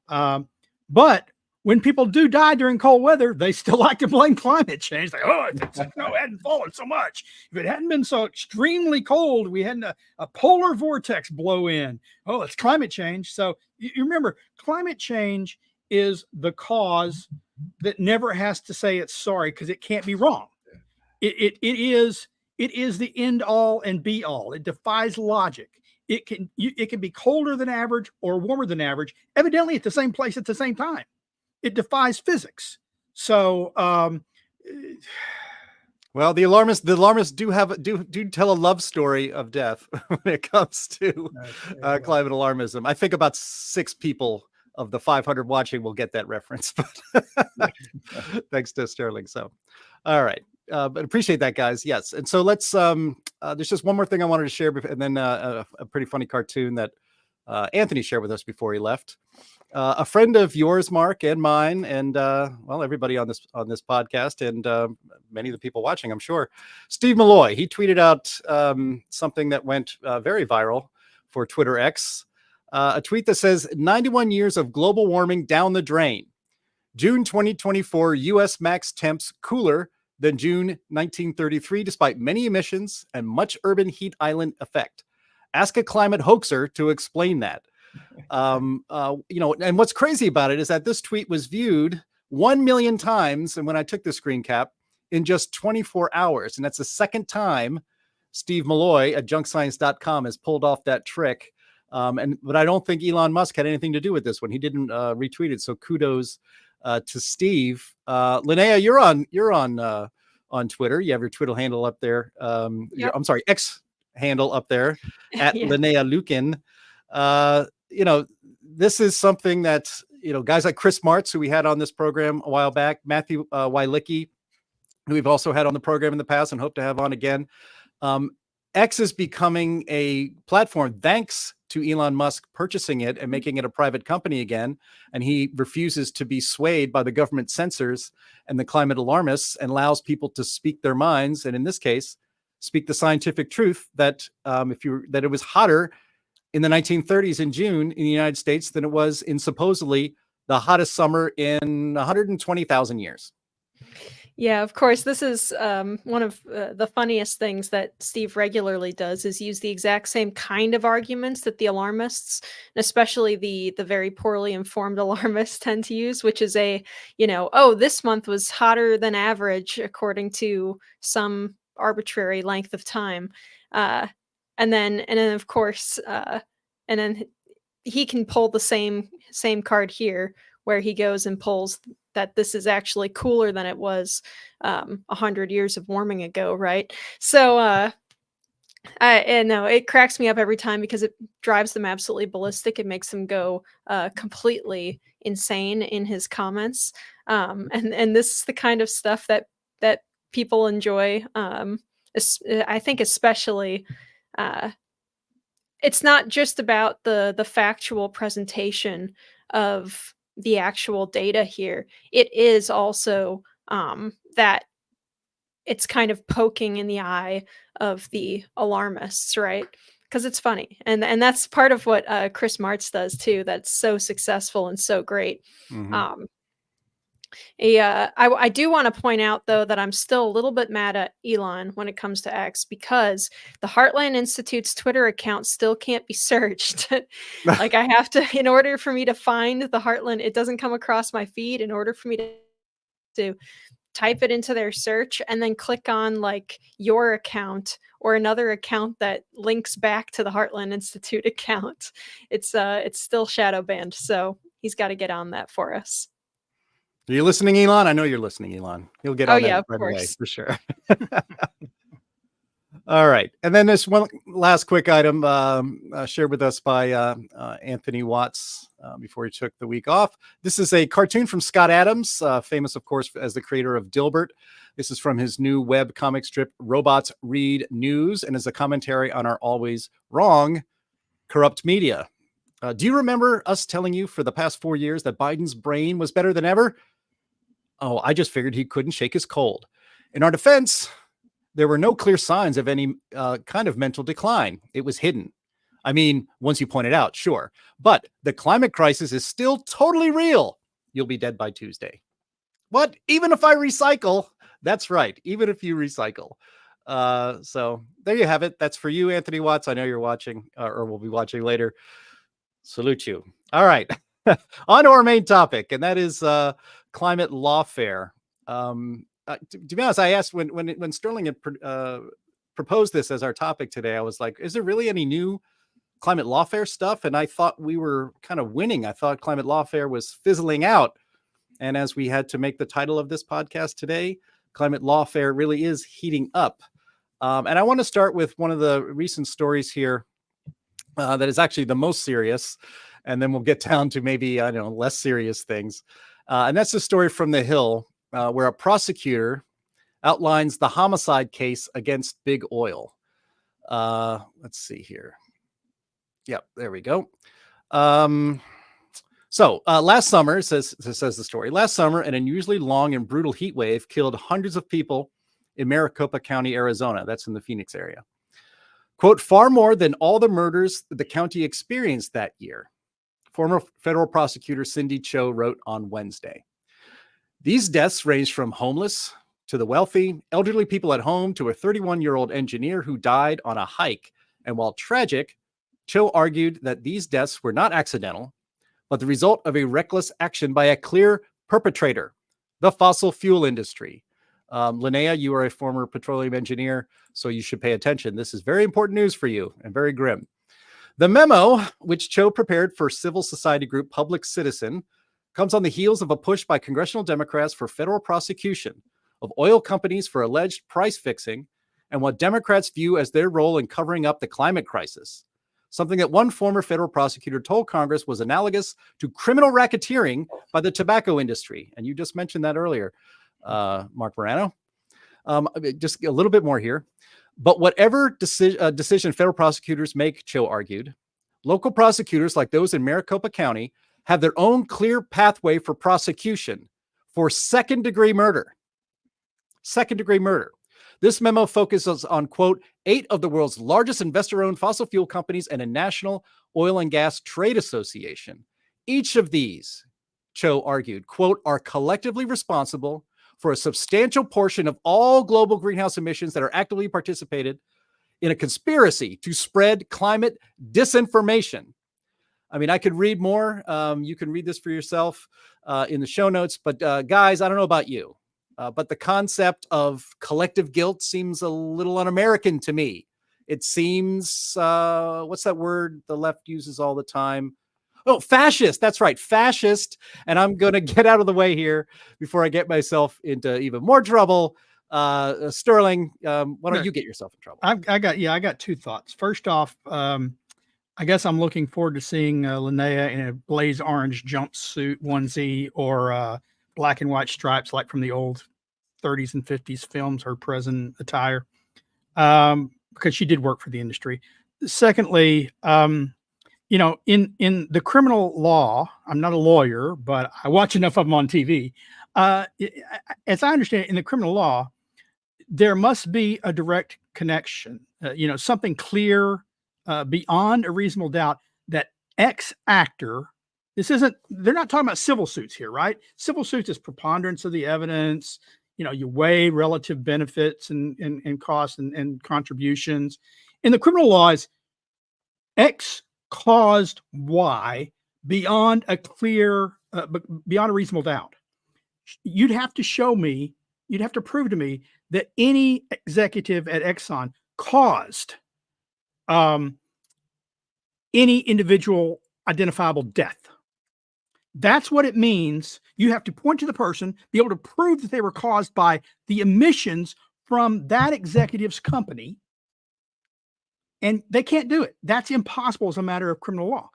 But when people do die during cold weather, they still like to blame climate change. Like, if the snow hadn't fallen so much, if it hadn't been so extremely cold, we had a polar vortex blow in. Oh, it's climate change. So you remember, climate change is the cause that never has to say it's sorry because it can't be wrong. It is the end all and be all. It defies logic. It can be colder than average or warmer than average, evidently at the same place at the same time. It defies physics. So, well, the alarmists do tell a love story of death when it comes to climate alarmism. I think about 6 people of the 500 watching will get that reference, but thanks to Sterling. So, all right. But appreciate that, guys. Yes. And so let's, there's just one more thing I wanted to share, and then a pretty funny cartoon that Anthony shared with us before he left. A friend of yours, Mark, and mine, and everybody on this podcast, and many of the people watching, I'm sure. Steve Malloy, he tweeted out something that went very viral for Twitter X. A tweet that says 91 years of global warming down the drain. June 2024 U.S. max temps cooler than June 1933, despite many emissions and much urban heat island effect. Ask a climate hoaxer to explain that. And what's crazy about it is that this tweet was viewed 1 million times, and when I took the screen cap, in just 24 hours. And that's the second time Steve Malloy at junkscience.com has pulled off that trick. But I don't think Elon Musk had anything to do with this one. He didn't retweet it. So kudos to Steve. Linnea, you're on Twitter. You have your Twitter handle up there. I'm sorry, X handle up there at Linnea Lueken. This is something that, guys like Chris Martz, who we had on this program a while back, Matthew Wylicki, who we've also had on the program in the past and hope to have on again. X is becoming a platform thanks to Elon Musk purchasing it and making it a private company again. And he refuses to be swayed by the government censors and the climate alarmists and allows people to speak their minds. And in this case, speak the scientific truth that that it was hotter in the 1930s in June in the United States than it was in supposedly the hottest summer in 120,000 years. Yeah, of course. This is one of the funniest things that Steve regularly does is use the exact same kind of arguments that the alarmists, and especially the very poorly informed alarmists, tend to use, which is this month was hotter than average according to some arbitrary length of time. And then of course, and then he can pull the same card here where he goes and pulls that this is actually cooler than it was 100 years of warming ago, right? So it cracks me up every time because it drives them absolutely ballistic. It makes them go completely insane in his comments. And this is the kind of stuff that people enjoy. I think especially it's not just about the factual presentation of the actual data here. It is also that it's kind of poking in the eye of the alarmists, right? Because it's funny. And that's part of what Chris Martz does too. That's so successful and so great. Mm-hmm. I do want to point out, though, that I'm still a little bit mad at Elon when it comes to X, because the Heartland Institute's Twitter account still can't be searched. Like, I have to, in order for me to find the Heartland, it doesn't come across my feed. In order for me to type it into their search and then click on like your account or another account that links back to the Heartland Institute account, it's still shadow banned. So he's got to get on that for us. Are you listening, Elon? I know you're listening, Elon. You'll get on yeah, that of right away course. for sure. All right. And then this one last quick item shared with us by Anthony Watts before he took the week off. This is a cartoon from Scott Adams, famous, of course, as the creator of Dilbert. This is from his new web comic strip, Robots Read News, and is a commentary on our always wrong corrupt media. Do you remember us telling you for the past 4 years that Biden's brain was better than ever? Oh, I just figured he couldn't shake his cold. In our defense, there were no clear signs of any kind of mental decline. It was hidden. I mean, once you point it out, sure. But the climate crisis is still totally real. You'll be dead by Tuesday. What? Even if I recycle? That's right. Even if you recycle. So there you have it. That's for you, Anthony Watts. I know you're watching or will be watching later. Salute you. All right. On to our main topic, and that is climate lawfare. To be honest, I asked when Sterling had proposed this as our topic today, I was like, is there really any new climate lawfare stuff? And I thought we were kind of winning. I thought climate lawfare was fizzling out. And as we had to make the title of this podcast today, climate lawfare really is heating up. And I want to start with one of the recent stories here that is actually the most serious. And then we'll get down to maybe, I don't know, less serious things. And that's a story from The Hill, where a prosecutor outlines the homicide case against Big Oil. Let's see here. Yep, there we go. So last summer, says the story, last summer, an unusually long and brutal heat wave killed hundreds of people in Maricopa County, Arizona. That's in the Phoenix area. Quote, far more than all the murders the county experienced that year. Former federal prosecutor Cindy Cho wrote on Wednesday. These deaths range from homeless to the wealthy, elderly people at home to a 31-year-old engineer who died on a hike. And while tragic, Cho argued that these deaths were not accidental, but the result of a reckless action by a clear perpetrator, the fossil fuel industry. Linnea, you are a former petroleum engineer, so you should pay attention. This is very important news for you and very grim. The memo, which Cho prepared for civil society group Public Citizen, comes on the heels of a push by congressional Democrats for federal prosecution of oil companies for alleged price fixing and what Democrats view as their role in covering up the climate crisis, something that one former federal prosecutor told Congress was analogous to criminal racketeering by the tobacco industry. And you just mentioned that earlier, Marc Morano. Just a little bit more here. But whatever decision federal prosecutors make, Cho argued, local prosecutors like those in Maricopa County have their own clear pathway for prosecution for second-degree murder. Second-degree murder. This memo focuses on, quote, 8 of the world's largest investor-owned fossil fuel companies and a national oil and gas trade association. Each of these, Cho argued, quote, are collectively responsible for a substantial portion of all global greenhouse emissions that are actively participated in a conspiracy to spread climate disinformation. I mean, I could read more. You can read this for yourself in the show notes. But guys, I don't know about you, but the concept of collective guilt seems a little un-American to me. It seems, what's that word the left uses all the time? Oh, fascist. That's right. Fascist. And I'm going to get out of the way here before I get myself into even more trouble. Sterling, why don't you get yourself in trouble? I got 2 thoughts. First off, I guess I'm looking forward to seeing Linnea in a blaze orange jumpsuit onesie or black and white stripes like from the old 30s and 50s films, her present attire, because she did work for the industry. Secondly, you know, in the criminal law, I'm not a lawyer, but I watch enough of them on TV. As I understand it, in the criminal law, there must be a direct connection, something clear beyond a reasonable doubt that X actor they're not talking about civil suits here, right? Civil suits is preponderance of the evidence. You weigh relative benefits and costs and contributions. In the criminal laws, X caused Y beyond a reasonable doubt. You'd have to prove to me that any executive at Exxon caused any individual identifiable death. That's what it means. You have to point to the person, be able to prove that they were caused by the emissions from that executive's company, and they can't do it. That's impossible as a matter of criminal law.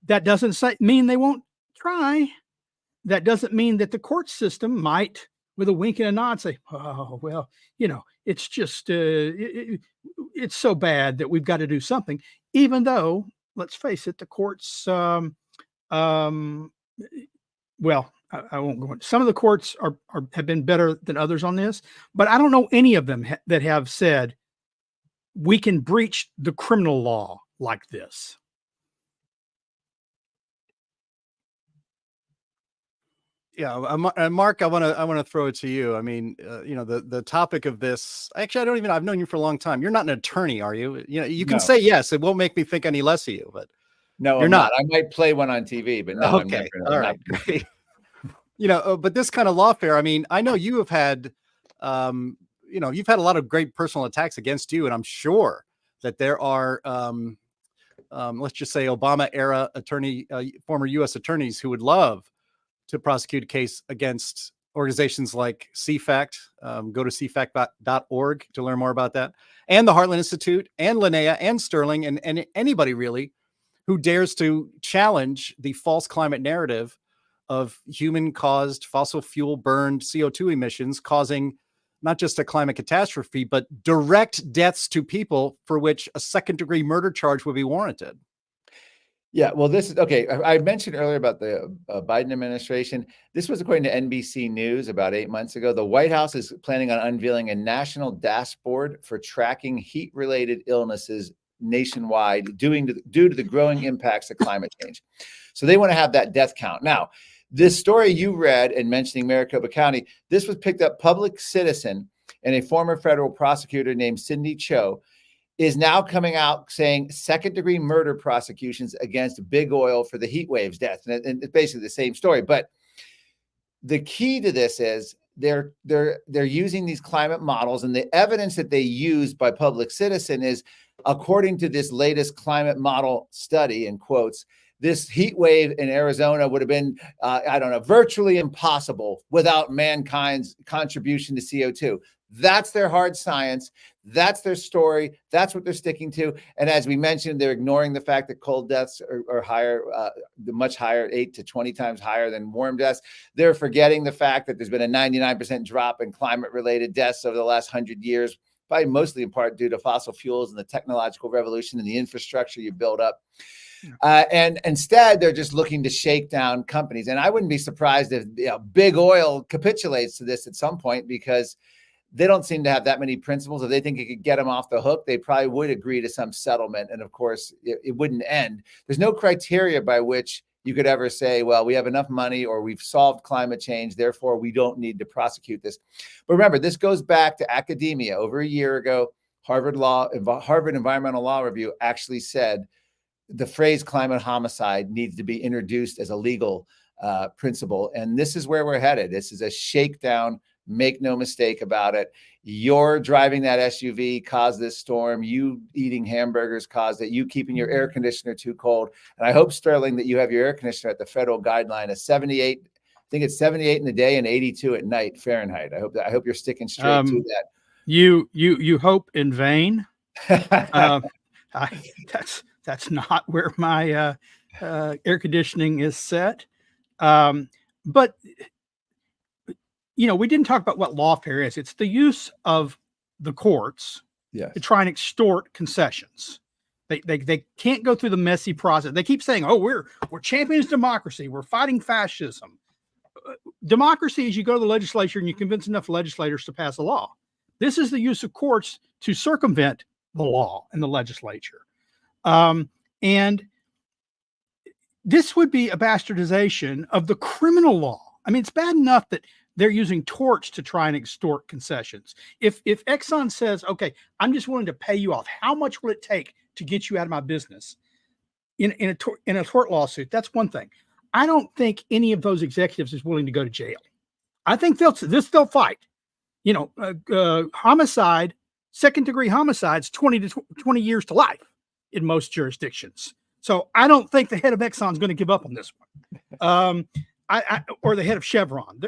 That doesn't mean they won't try. That doesn't mean that the court system might, with a wink and a nod, say, oh, well, it's just, it's so bad that we've got to do something, even though, let's face it, the courts, well, I won't go into. Some of the courts have been better than others on this, but I don't know any of them that have said we can breach the criminal law like this. Yeah, Mark, I want to throw it to you. I mean, the topic of this. Actually, I've known you for a long time. You're not an attorney, are you? You can say yes. It won't make me think any less of you, but no, you're not. I might play one on TV, but no. Okay, all right, great. But this kind of lawfare. I mean, I know you have had, you've had a lot of great personal attacks against you, and I'm sure that there are, let's just say, Obama era former U.S. attorneys who would love to prosecute a case against organizations like CFACT. Go to cfact.org to learn more about that, and the Heartland Institute, and Linnea, and Sterling, and anybody really who dares to challenge the false climate narrative of human-caused fossil fuel burned CO2 emissions causing not just a climate catastrophe, but direct deaths to people for which a second-degree murder charge would be warranted. Yeah, well, this is okay. I mentioned earlier about the Biden administration. This was according to NBC News about 8 months ago. The White House is planning on unveiling a national dashboard for tracking heat-related illnesses nationwide due to the growing impacts of climate change. So they want to have that death count. Now, this story you read and mentioning Maricopa County, this was picked up. Public Citizen and a former federal prosecutor named Cindy Cho is now coming out saying second-degree murder prosecutions against big oil for the heat waves death. And it's basically the same story. But the key to this is they're using these climate models, and the evidence that they use by Public Citizen is, according to this latest climate model study, in quotes, this heat wave in Arizona would have been, virtually impossible without mankind's contribution to CO2. That's their hard science. That's their story. That's what they're sticking to. And as we mentioned, they're ignoring the fact that cold deaths are higher, much higher, 8 to 20 times higher than warm deaths. They're forgetting the fact that there's been a 99% drop in climate-related deaths over the last 100 years, probably mostly in part due to fossil fuels and the technological revolution and the infrastructure you build up. And instead, they're just looking to shake down companies. And I wouldn't be surprised if big oil capitulates to this at some point, because they don't seem to have that many principles. If they think it could get them off the hook, they probably would agree to some settlement. And of course, it wouldn't end. There's no criteria by which you could ever say, well, we have enough money or we've solved climate change, therefore we don't need to prosecute this. But remember, this goes back to academia. Over a year ago, Harvard Environmental Law Review actually said the phrase climate homicide needs to be introduced as a legal principle. And this is where we're headed. This is a shakedown. Make no mistake about it. You're driving that SUV caused this storm. You eating hamburgers caused it. You keeping your air conditioner too cold. And I hope, Sterling, that you have your air conditioner at the federal guideline of 78. I think it's 78 in the day and 82 at night Fahrenheit. I hope you're sticking straight to that. You hope in vain. That's not where my air conditioning is set. But we didn't talk about what lawfare is. It's the use of the courts to try and extort concessions. They can't go through the messy process. They keep saying, "Oh, we're champions of democracy. We're fighting fascism." Democracy is you go to the legislature and you convince enough legislators to pass a law. This is the use of courts to circumvent the law in the legislature. And this would be a bastardization of the criminal law. I mean, it's bad enough that they're using torts to try and extort concessions. If Exxon says, okay, I'm just willing to pay you off, how much will it take to get you out of my business in a tort lawsuit? That's one thing. I don't think any of those executives is willing to go to jail. I think they'll fight. Homicide, second-degree homicides, 20 years to life in most jurisdictions. So I don't think the head of Exxon is going to give up on this one, or the head of Chevron.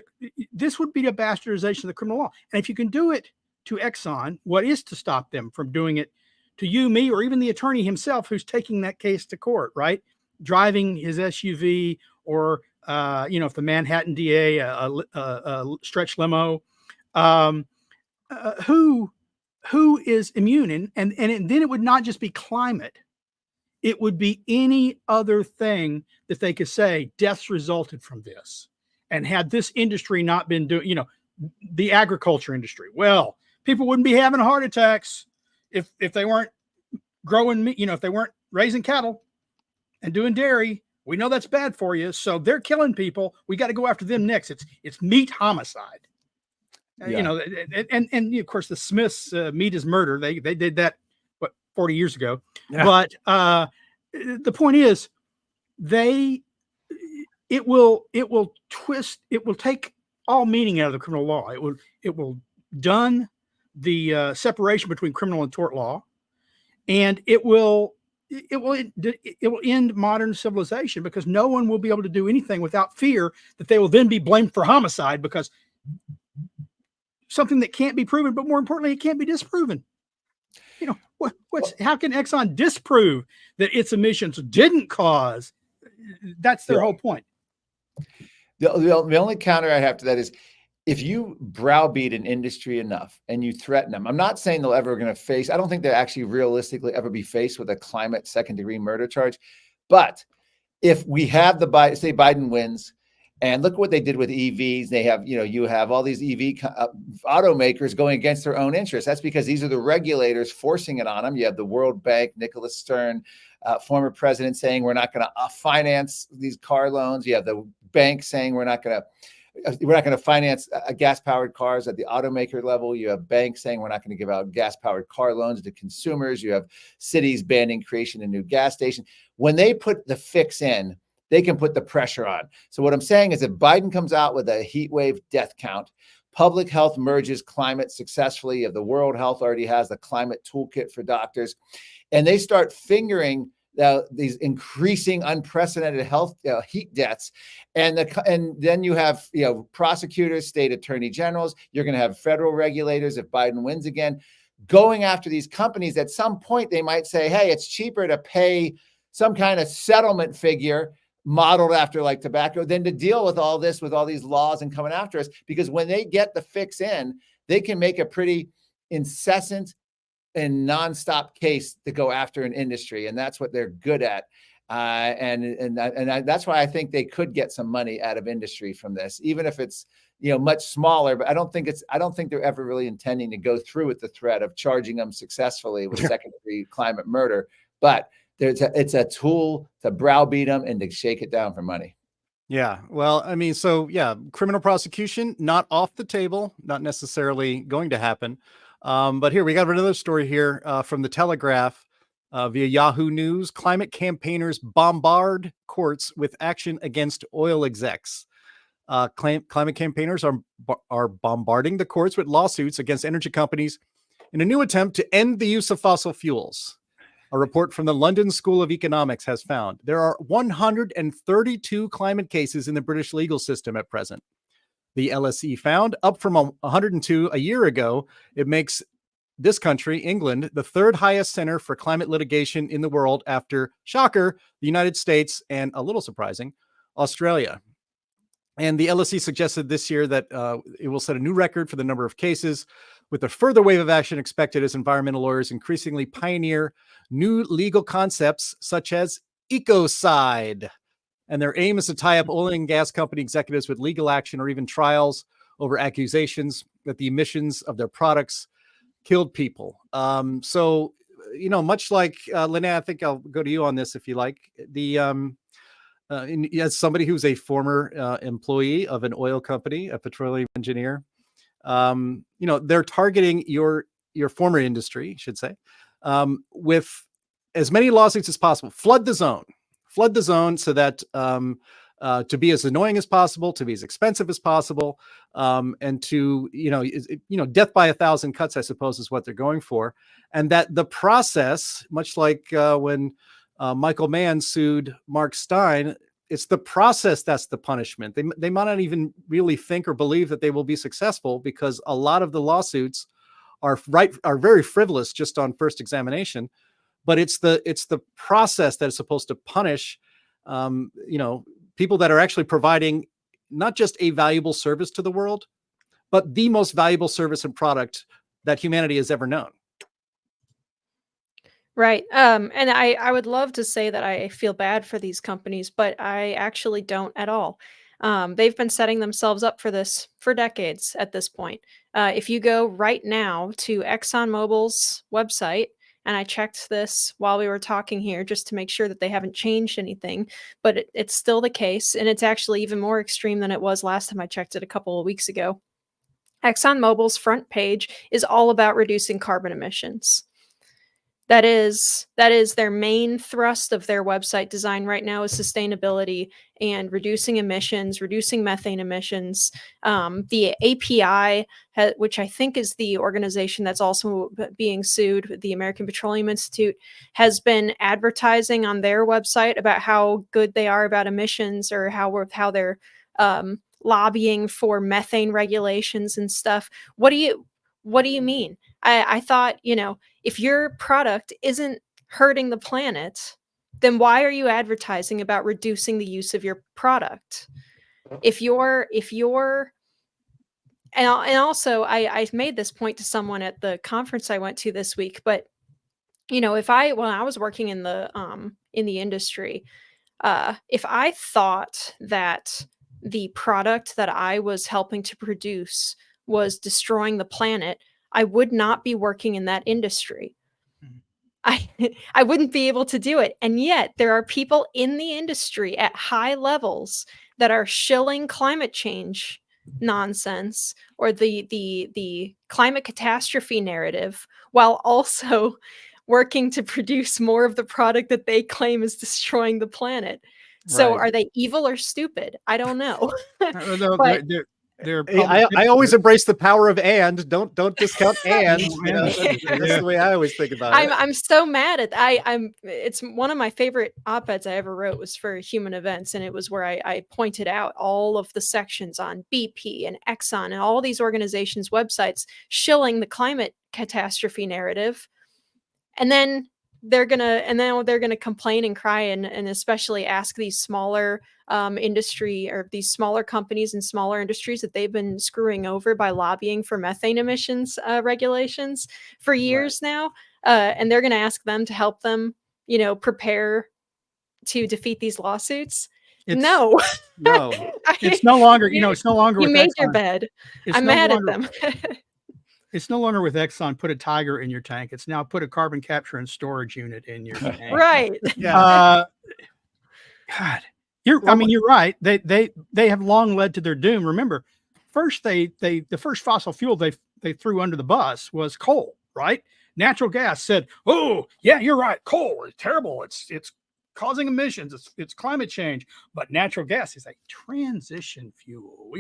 This would be a bastardization of the criminal law. And if you can do it to Exxon, what is to stop them from doing it to you, me, or even the attorney himself who's taking that case to court, right? Driving his SUV, or if the Manhattan DA, a stretch limo, who is immune, and then it would not just be climate. It would be any other thing that they could say deaths resulted from this. And had this industry not been doing, the agriculture industry, well, people wouldn't be having heart attacks if they weren't growing meat, if they weren't raising cattle and doing dairy. We know that's bad for you. So they're killing people. We got to go after them next. It's meat homicide. Yeah. And of course the Smiths, meat is murder. They did that 40 years ago. Yeah. But the point is, it will take all meaning out of the criminal law. It will done the separation between criminal and tort law, and it will end modern civilization, because no one will be able to do anything without fear that they will then be blamed for homicide, because something that can't be proven, but more importantly, it can't be disproven. How can Exxon disprove that its emissions didn't cause? That's their whole point. The only counter I have to that is, if you browbeat an industry enough and you threaten them, I'm not saying they'll ever going to face, I don't think they'll actually realistically ever be faced with a climate second-degree murder charge. But if we have say Biden wins, and look what they did with EVs. They have, you have all these EV automakers going against their own interests. That's because these are the regulators forcing it on them. You have the World Bank, Nicholas Stern, former president, saying we're not going to finance these car loans. You have the bank saying we're not going to finance gas-powered cars at the automaker level. You have banks saying we're not going to give out gas-powered car loans to consumers. You have cities banning creation of new gas stations. When they put the fix in, they can put the pressure on. So what I'm saying is, if Biden comes out with a heat wave death count, public health merges climate successfully, if the World Health already has the climate toolkit for doctors, and they start fingering these increasing unprecedented health heat deaths, and then you have prosecutors, state attorney generals, you're going to have federal regulators if Biden wins again, going after these companies. At some point they might say, hey, it's cheaper to pay some kind of settlement figure modeled after like tobacco than to deal with all this, with all these laws and coming after us. Because when they get the fix in, they can make a pretty incessant and nonstop case to go after an industry, and that's what they're good at. And that's why I think they could get some money out of industry from this, even if it's much smaller. But I don't think they're ever really intending to go through with the threat of charging them successfully with second-degree climate murder. But it's a tool to browbeat them and to shake it down for money. Yeah. Well, I mean, so yeah, criminal prosecution, not off the table, not necessarily going to happen. But here we got another story here from the Telegraph via Yahoo News. Climate campaigners bombard courts with action against oil execs. Climate campaigners are bombarding the courts with lawsuits against energy companies in a new attempt to end the use of fossil fuels. A report from the London School of Economics has found there are 132 climate cases in the British legal system at present. The LSE found, up from 102 a year ago. It makes this country, England, the third highest center for climate litigation in the world after, shocker, the United States, and, a little surprising, Australia. And the LSE suggested this year that it will set a new record for the number of cases, with a further wave of action expected as environmental lawyers increasingly pioneer new legal concepts such as ecocide. And their aim is to tie up oil and gas company executives with legal action or even trials over accusations that the emissions of their products killed people. So, much like Linnea, I think I'll go to you on this if you like. as somebody who's a former employee of an oil company, a petroleum engineer, they're targeting your former industry, I should say, with as many lawsuits as possible. Flood the zone so that to be as annoying as possible, to be as expensive as possible, and to, death by 1,000 cuts, I suppose, is what they're going for. And that the process, much like when Michael Mann sued Mark Stein, it's the process that's the punishment. They might not even really think or believe that they will be successful, because a lot of the lawsuits are very frivolous just on first examination. But it's the process that is supposed to punish, people that are actually providing not just a valuable service to the world, but the most valuable service and product that humanity has ever known. Right. And I would love to say that I feel bad for these companies, but I actually don't at all. They've been setting themselves up for this for decades at this point. If you go right now to ExxonMobil's website, and I checked this while we were talking here just to make sure that they haven't changed anything, but it's still the case. And it's actually even more extreme than it was last time I checked it a couple of weeks ago. ExxonMobil's front page is all about reducing carbon emissions. That is their main thrust of their website design right now, is sustainability and reducing emissions, reducing methane emissions. The API, which I think is the organization that's also being sued, the American Petroleum Institute, has been advertising on their website about how good they are about emissions, or how they're lobbying for methane regulations and stuff. What do you mean? I thought, if your product isn't hurting the planet, then why are you advertising about reducing the use of your product? And also I made this point to someone at the conference I went to this week, but when I was working in the industry, if I thought that the product that I was helping to produce was destroying the planet, I would not be working in that industry. I wouldn't be able to do it. And yet there are people in the industry at high levels that are shilling climate change nonsense, or the climate catastrophe narrative, while also working to produce more of the product that they claim is destroying the planet. So Right. Are they evil or stupid? I don't know. But, I always embrace the power of "and." Don't discount "and." That's the way I always think about it. I'm so mad at it's one of my favorite op-eds I ever wrote was for Human Events, and it was where I pointed out all of the sections on BP and Exxon and all these organizations' websites shilling the climate catastrophe narrative, and then they're gonna complain and cry and especially ask these smaller industry, or these smaller companies and smaller industries, that they've been screwing over by lobbying for methane emissions regulations for years now, and they're going to ask them to help them prepare to defeat these lawsuits. No. It's no longer it's no longer you with made Exxon. your bed. It's I'm no mad longer, at them. It's no longer with Exxon, put a Tiger in your tank. It's now put a carbon capture and storage unit in your tank. Right. God, you're right. They have long led to their doom. Remember, first the first fossil fuel they threw under the bus was coal, right? Natural gas said, "Oh, yeah, you're right. Coal is terrible. It's causing emissions. It's climate change." But natural gas is a transition fuel.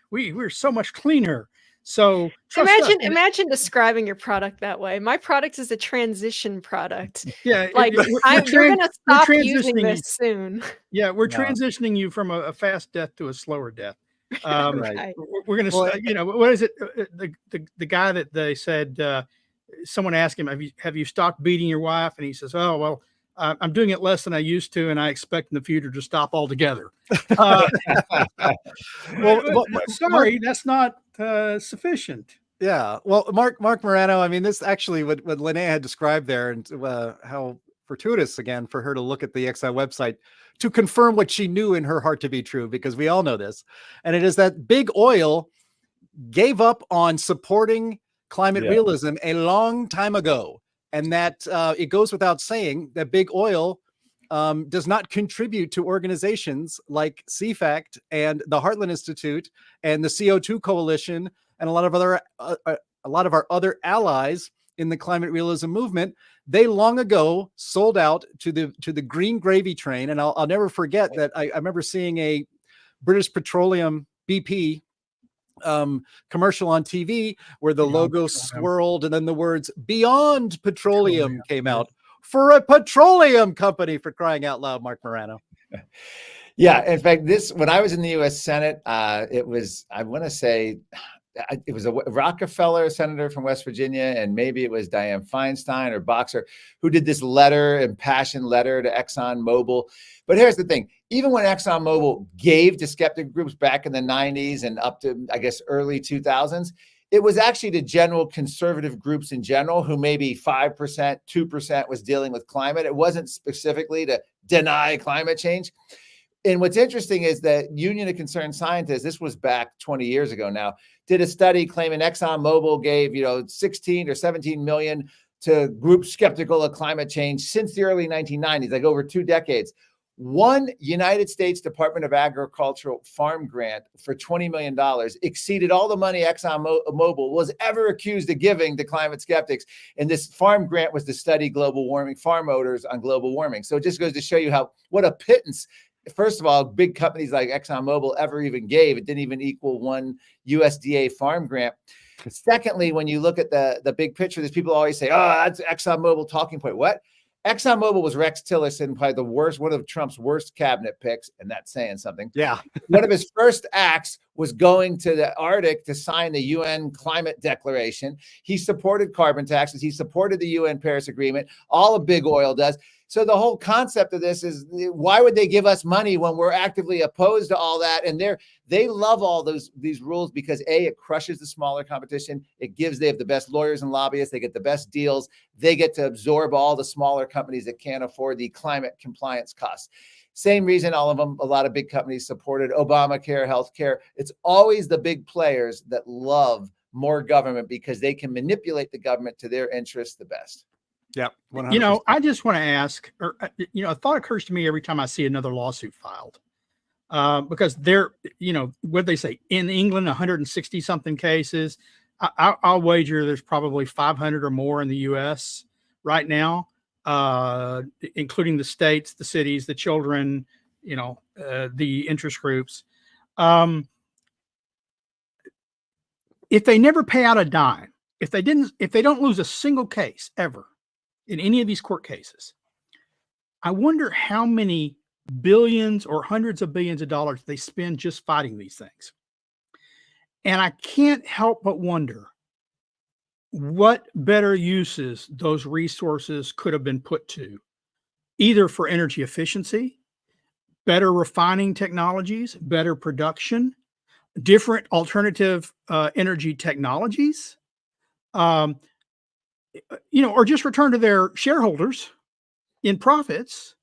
We're so much cleaner. So imagine describing your product that way. My product is a transition product. Yeah, you're going to stop using this soon. Yeah, we're transitioning you from a fast death to a slower death. Right. We're going to, what is it? The guy that they said, someone asked him, have you stopped beating your wife? And he says, "Oh, well, I'm doing it less than I used to, and I expect in the future to stop altogether." Sorry, that's not sufficient. Yeah. Well, Marc Morano, I mean, this actually what Linnea had described there, and how fortuitous again for her to look at the Exxon website to confirm what she knew in her heart to be true, because we all know this. And it is that big oil gave up on supporting climate realism a long time ago. And that it goes without saying that big oil does not contribute to organizations like CFACT and the Heartland Institute and the CO2 Coalition and a lot of our other allies in the climate realism movement, they long ago sold out to the green gravy train. And I'll never forget that I remember seeing a British Petroleum BP commercial on TV where the logo swirled and then the words "Beyond Petroleum" came out. For a petroleum company, for crying out loud, Marc Morano. Yeah, in fact, when I was in the U.S. Senate, it was, I want to say, it was a Rockefeller senator from West Virginia, and maybe it was Dianne Feinstein or Boxer, who did this impassioned letter to ExxonMobil. But here's the thing. Even when ExxonMobil gave to skeptic groups back in the 90s and up to, I guess, early 2000s, it was actually to general conservative groups in general who maybe 5%, 2% was dealing with climate. It wasn't specifically to deny climate change. And what's interesting is that Union of Concerned Scientists, this was back 20 years ago now, did a study claiming ExxonMobil gave, 16 or 17 million to groups skeptical of climate change since the early 1990s, like over 2 decades. One United States Department of Agricultural farm grant for $20 million exceeded all the money ExxonMobil was ever accused of giving to climate skeptics. And this farm grant was to study global warming, farm odors on global warming. So it just goes to show you what a pittance, first of all, big companies like ExxonMobil ever even gave. It didn't even equal one USDA farm grant. Secondly, when you look at the big picture, there's people always say, oh, that's ExxonMobil talking point. What? ExxonMobil was Rex Tillerson, probably one of Trump's worst cabinet picks, and that's saying something. Yeah. One of his first acts was going to the Arctic to sign the UN climate declaration. He supported carbon taxes. He supported the UN Paris Agreement. All a big oil does. So the whole concept of this is, why would they give us money when we're actively opposed to all that? And they love all these rules because it crushes the smaller competition. They have the best lawyers and lobbyists. They get the best deals. They get to absorb all the smaller companies that can't afford the climate compliance costs. Same reason a lot of big companies supported Obamacare, healthcare. It's always the big players that love more government because they can manipulate the government to their interests the best. Yeah. 100%. I just want to ask, a thought occurs to me every time I see another lawsuit filed, because what they say in England, 160 something cases. I'll wager there's probably 500 or more in the U.S. right now, including the states, the cities, the children, the interest groups. If they never pay out a dime, if they don't lose a single case ever in any of these court cases, I wonder how many billions or hundreds of billions of dollars they spend just fighting these things. And I can't help but wonder what better uses those resources could have been put to, either for energy efficiency, better refining technologies, better production, different alternative energy technologies, or just return to their shareholders in profits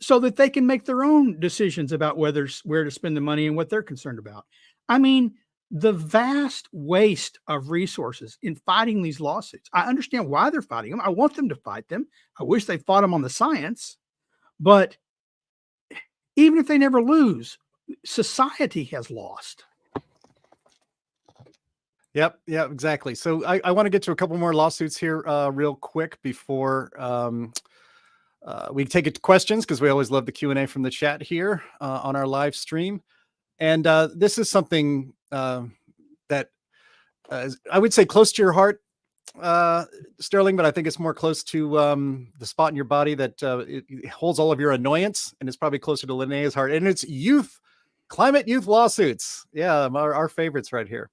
so that they can make their own decisions about where to spend the money and what they're concerned about. I mean, the vast waste of resources in fighting these lawsuits. I understand why they're fighting them. I want them to fight them. I wish they fought them on the science. But even if they never lose, society has lost. Yep. Yeah, exactly. So I want to get to a couple more lawsuits here real quick before we take it to questions, because we always love the Q&A from the chat here on our live stream. And this is something that I would say close to your heart, Sterling, but I think it's more close to the spot in your body that it holds all of your annoyance, and it's probably closer to Linnea's heart. And it's climate youth lawsuits. Yeah, our favorites right here.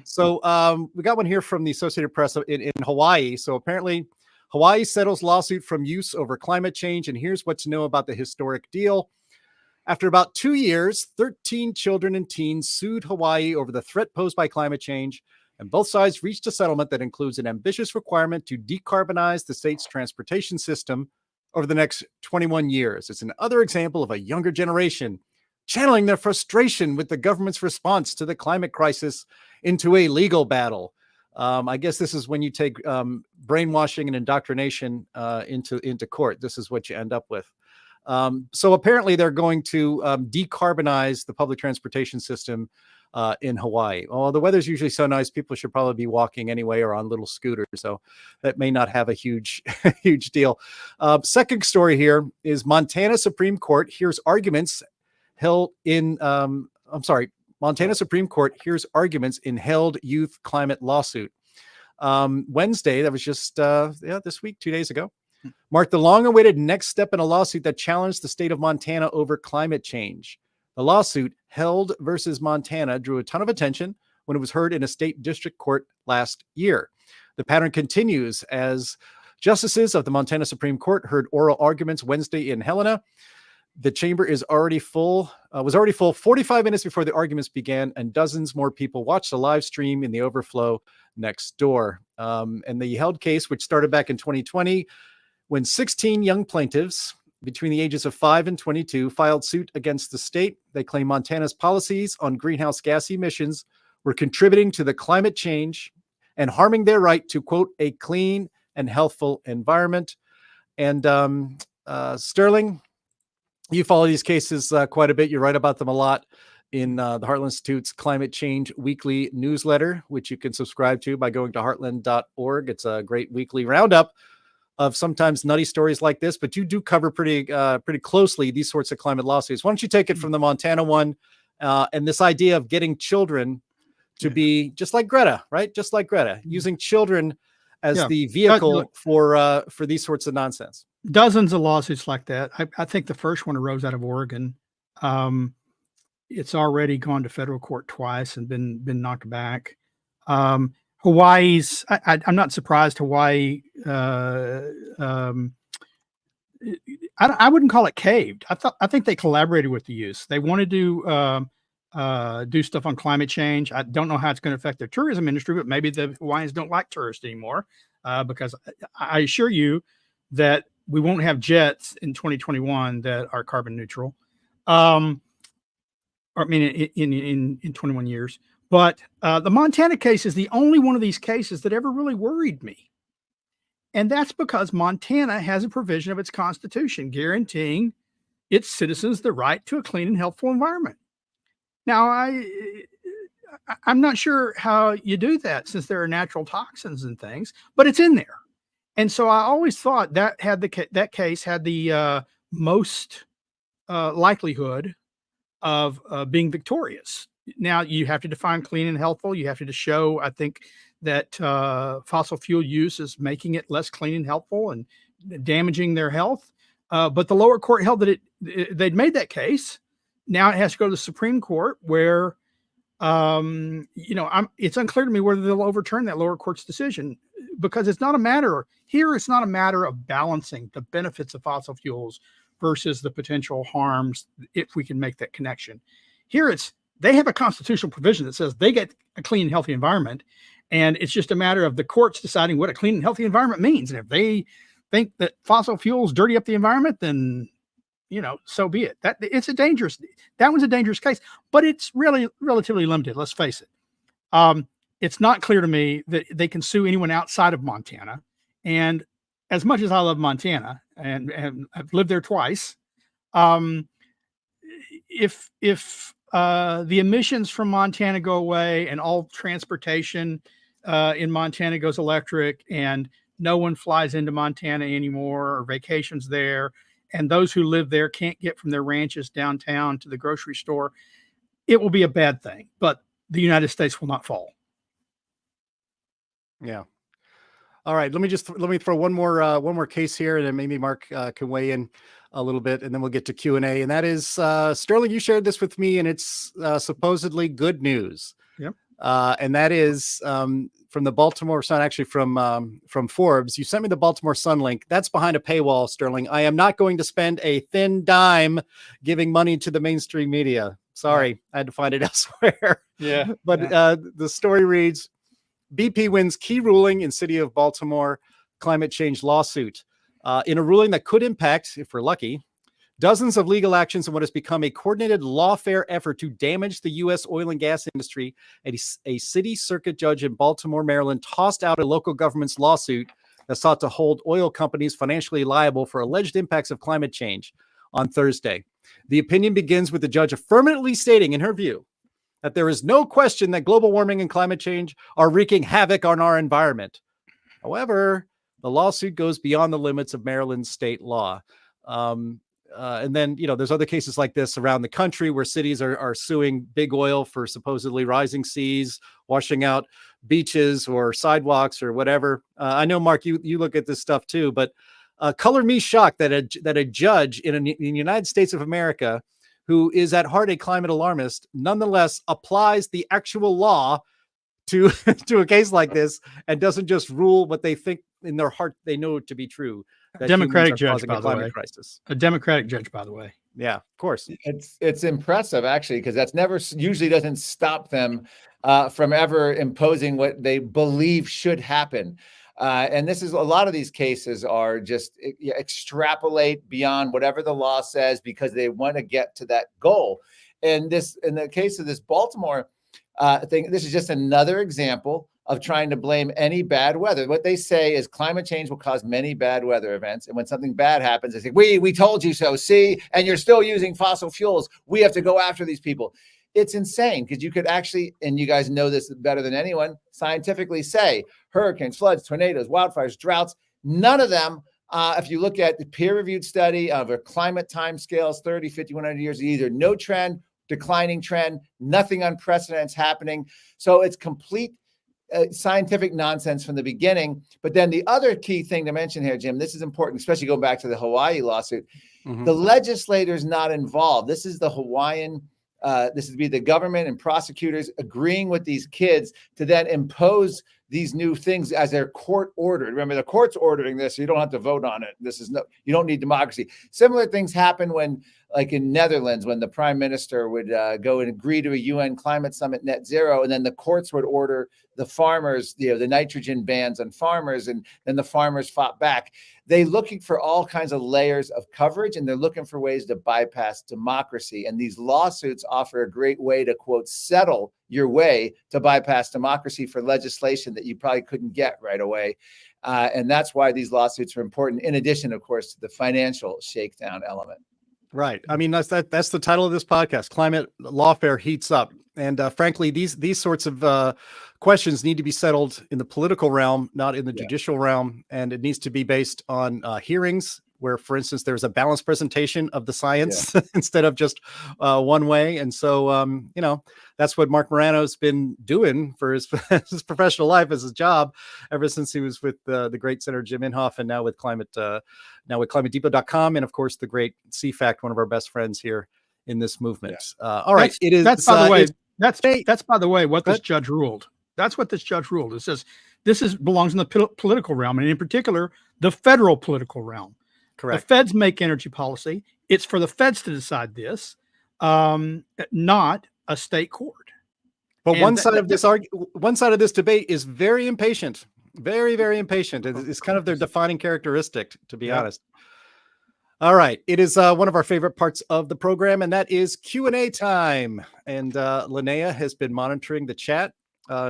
So we got one here from the Associated Press in Hawaii. So apparently Hawaii settles lawsuit from use over climate change. And here's what to know about the historic deal. After about 2 years, 13 children and teens sued Hawaii over the threat posed by climate change. And both sides reached a settlement that includes an ambitious requirement to decarbonize the state's transportation system over the next 21 years. It's another example of a younger generation channeling their frustration with the government's response to the climate crisis into a legal battle. I guess this is when you take brainwashing and indoctrination into court. This is what you end up with. So apparently they're going to decarbonize the public transportation system in Hawaii. Well, the weather's usually so nice, people should probably be walking anyway or on little scooters. So that may not have a huge, huge deal. Second story here is Montana Supreme Court hears arguments held in, Montana Supreme Court hears arguments in held youth climate lawsuit. Wednesday, that was just this week, 2 days ago, marked the long-awaited next step in a lawsuit that challenged the state of Montana over climate change. The lawsuit, Held versus Montana, drew a ton of attention when it was heard in a state district court last year. The pattern continues as justices of the Montana Supreme Court heard oral arguments Wednesday in Helena. The chamber was already full 45 minutes before the arguments began, and dozens more people watched the live stream in the overflow next door. And the Held case, which started back in 2020, when 16 young plaintiffs between the ages of 5 and 22 filed suit against the state. They claim Montana's policies on greenhouse gas emissions were contributing to the climate change and harming their right to, quote, a clean and healthful environment. And Sterling, you follow these cases quite a bit. You write about them a lot in the Heartland Institute's Climate Change Weekly newsletter, which you can subscribe to by going to heartland.org. It's a great weekly roundup of sometimes nutty stories like this, but you do cover pretty closely these sorts of climate lawsuits. Why don't you take it from the Montana one and this idea of getting children to be just like Greta, right? Just like Greta, using children as the vehicle for these sorts of nonsense. Dozens of lawsuits like that. I think the first one arose out of Oregon. It's already gone to federal court twice and been knocked back. Hawaii's, I'm not surprised Hawaii, I wouldn't call it caved. I think they collaborated with the youth. They wanted to do stuff on climate change. I don't know how it's going to affect their tourism industry, but maybe the Hawaiians don't like tourists anymore because I assure you that we won't have jets in 2021 that are carbon neutral. In 21 years. But the Montana case is the only one of these cases that ever really worried me. And that's because Montana has a provision of its constitution guaranteeing its citizens the right to a clean and healthful environment. Now, I'm not sure how you do that since there are natural toxins and things, but it's in there. And so I always thought that that case had the most likelihood of being victorious. Now, you have to define clean and healthful. You have to show, I think, that fossil fuel use is making it less clean and healthful and damaging their health. But the lower court held that they'd made that case. Now it has to go to the Supreme Court where, it's unclear to me whether they'll overturn that lower court's decision because it's not a matter of balancing the benefits of fossil fuels versus the potential harms if we can make that connection. Here they have a constitutional provision that says they get a clean and healthy environment, and it's just a matter of the courts deciding what a clean and healthy environment means. And if they think that fossil fuels dirty up the environment, then, so be it. That one's a dangerous case, but it's really relatively limited. Let's face it. It's not clear to me that they can sue anyone outside of Montana. And as much as I love Montana and I've lived there twice, if the emissions from Montana go away and all transportation in Montana goes electric and no one flies into Montana anymore or vacations there, and those who live there can't get from their ranches downtown to the grocery store, it will be a bad thing, but the United States will not fall. Yeah. All right. Let me throw one more case here, and then maybe Mark can weigh in a little bit, and then we'll get to Q&A. And that is Sterling. You shared this with me, and it's supposedly good news. Yep. And that is from the Baltimore Sun, actually from Forbes. You sent me the Baltimore Sun link. That's behind a paywall, Sterling. I am not going to spend a thin dime giving money to the mainstream media. Sorry, I had to find it elsewhere. Yeah. But the story reads, BP wins key ruling in city of Baltimore climate change lawsuit. In a ruling that could impact, if we're lucky, dozens of legal actions in what has become a coordinated lawfare effort to damage the U.S. oil and gas industry, a city circuit judge in Baltimore, Maryland, tossed out a local government's lawsuit that sought to hold oil companies financially liable for alleged impacts of climate change. on Thursday. The opinion begins with the judge affirmatively stating, in her view, that there is no question that global warming and climate change are wreaking havoc on our environment. However, the lawsuit goes beyond the limits of Maryland's state law. And then, there's other cases like this around the country where cities are suing big oil for supposedly rising seas, washing out beaches or sidewalks or whatever. I know, Mark, you look at this stuff too, but color me shocked that a judge in the United States of America, who is at heart a climate alarmist, nonetheless applies the actual law to a case like this and doesn't just rule what they think in their heart they know to be true. Democratic judge, by the way. Crisis. A Democratic judge, by the way. Yeah, of course. It's impressive, actually, because that's usually doesn't stop them from ever imposing what they believe should happen. And this is a lot of these cases are just extrapolate beyond whatever the law says because they want to get to that goal. And in the case of this Baltimore thing, this is just another example of trying to blame any bad weather. What they say is climate change will cause many bad weather events. And when something bad happens, they say, we told you so, see, and you're still using fossil fuels. We have to go after these people. It's insane because you could actually, and you guys know this better than anyone, scientifically say hurricanes, floods, tornadoes, wildfires, droughts, none of them, if you look at the peer-reviewed study of a climate time scales, 30, 50, 100 years, either no trend, declining trend, nothing unprecedented happening. So it's complete scientific nonsense from the beginning. But then the other key thing to mention here, Jim, this is important, especially go back to the Hawaii lawsuit. Mm-hmm. The legislator's not involved. This is the Hawaiian, this would be the government and prosecutors agreeing with these kids to then impose these new things as they're court ordered. Remember, the court's ordering this, so you don't have to vote on it. You don't need democracy. Similar things happen when, like in Netherlands, when the prime minister would go and agree to a UN climate summit net zero, and then the courts would order the farmers, the nitrogen bans on farmers, and then the farmers fought back. They're looking for all kinds of layers of coverage, and they're looking for ways to bypass democracy. And these lawsuits offer a great way to, quote, settle your way to bypass democracy for legislation that you probably couldn't get right away. And that's why these lawsuits are important, in addition, of course, to the financial shakedown element. Right. I mean, that's the title of this podcast. Climate Lawfare heats up. And frankly, these sorts of questions need to be settled in the political realm, not in the judicial realm. And it needs to be based on hearings where, for instance, there's a balanced presentation of the science instead of just one way. And so, that's what Marc Morano's been doing for his professional life as his job ever since he was with the great Senator Jim Inhofe, and now with ClimateDepot.com, and of course the great CFACT, one of our best friends here in this movement. All right, that's by the way what this judge ruled. That's what this judge ruled. It says this belongs in the political realm, and in particular the federal political realm. Correct. The feds make energy policy. It's for the feds to decide this, not a state court. But one side of this debate is very impatient, very, very impatient. It's kind of their defining characteristic, to be honest. All right. It is one of our favorite parts of the program, and that is Q&A time. And Linnea has been monitoring the chat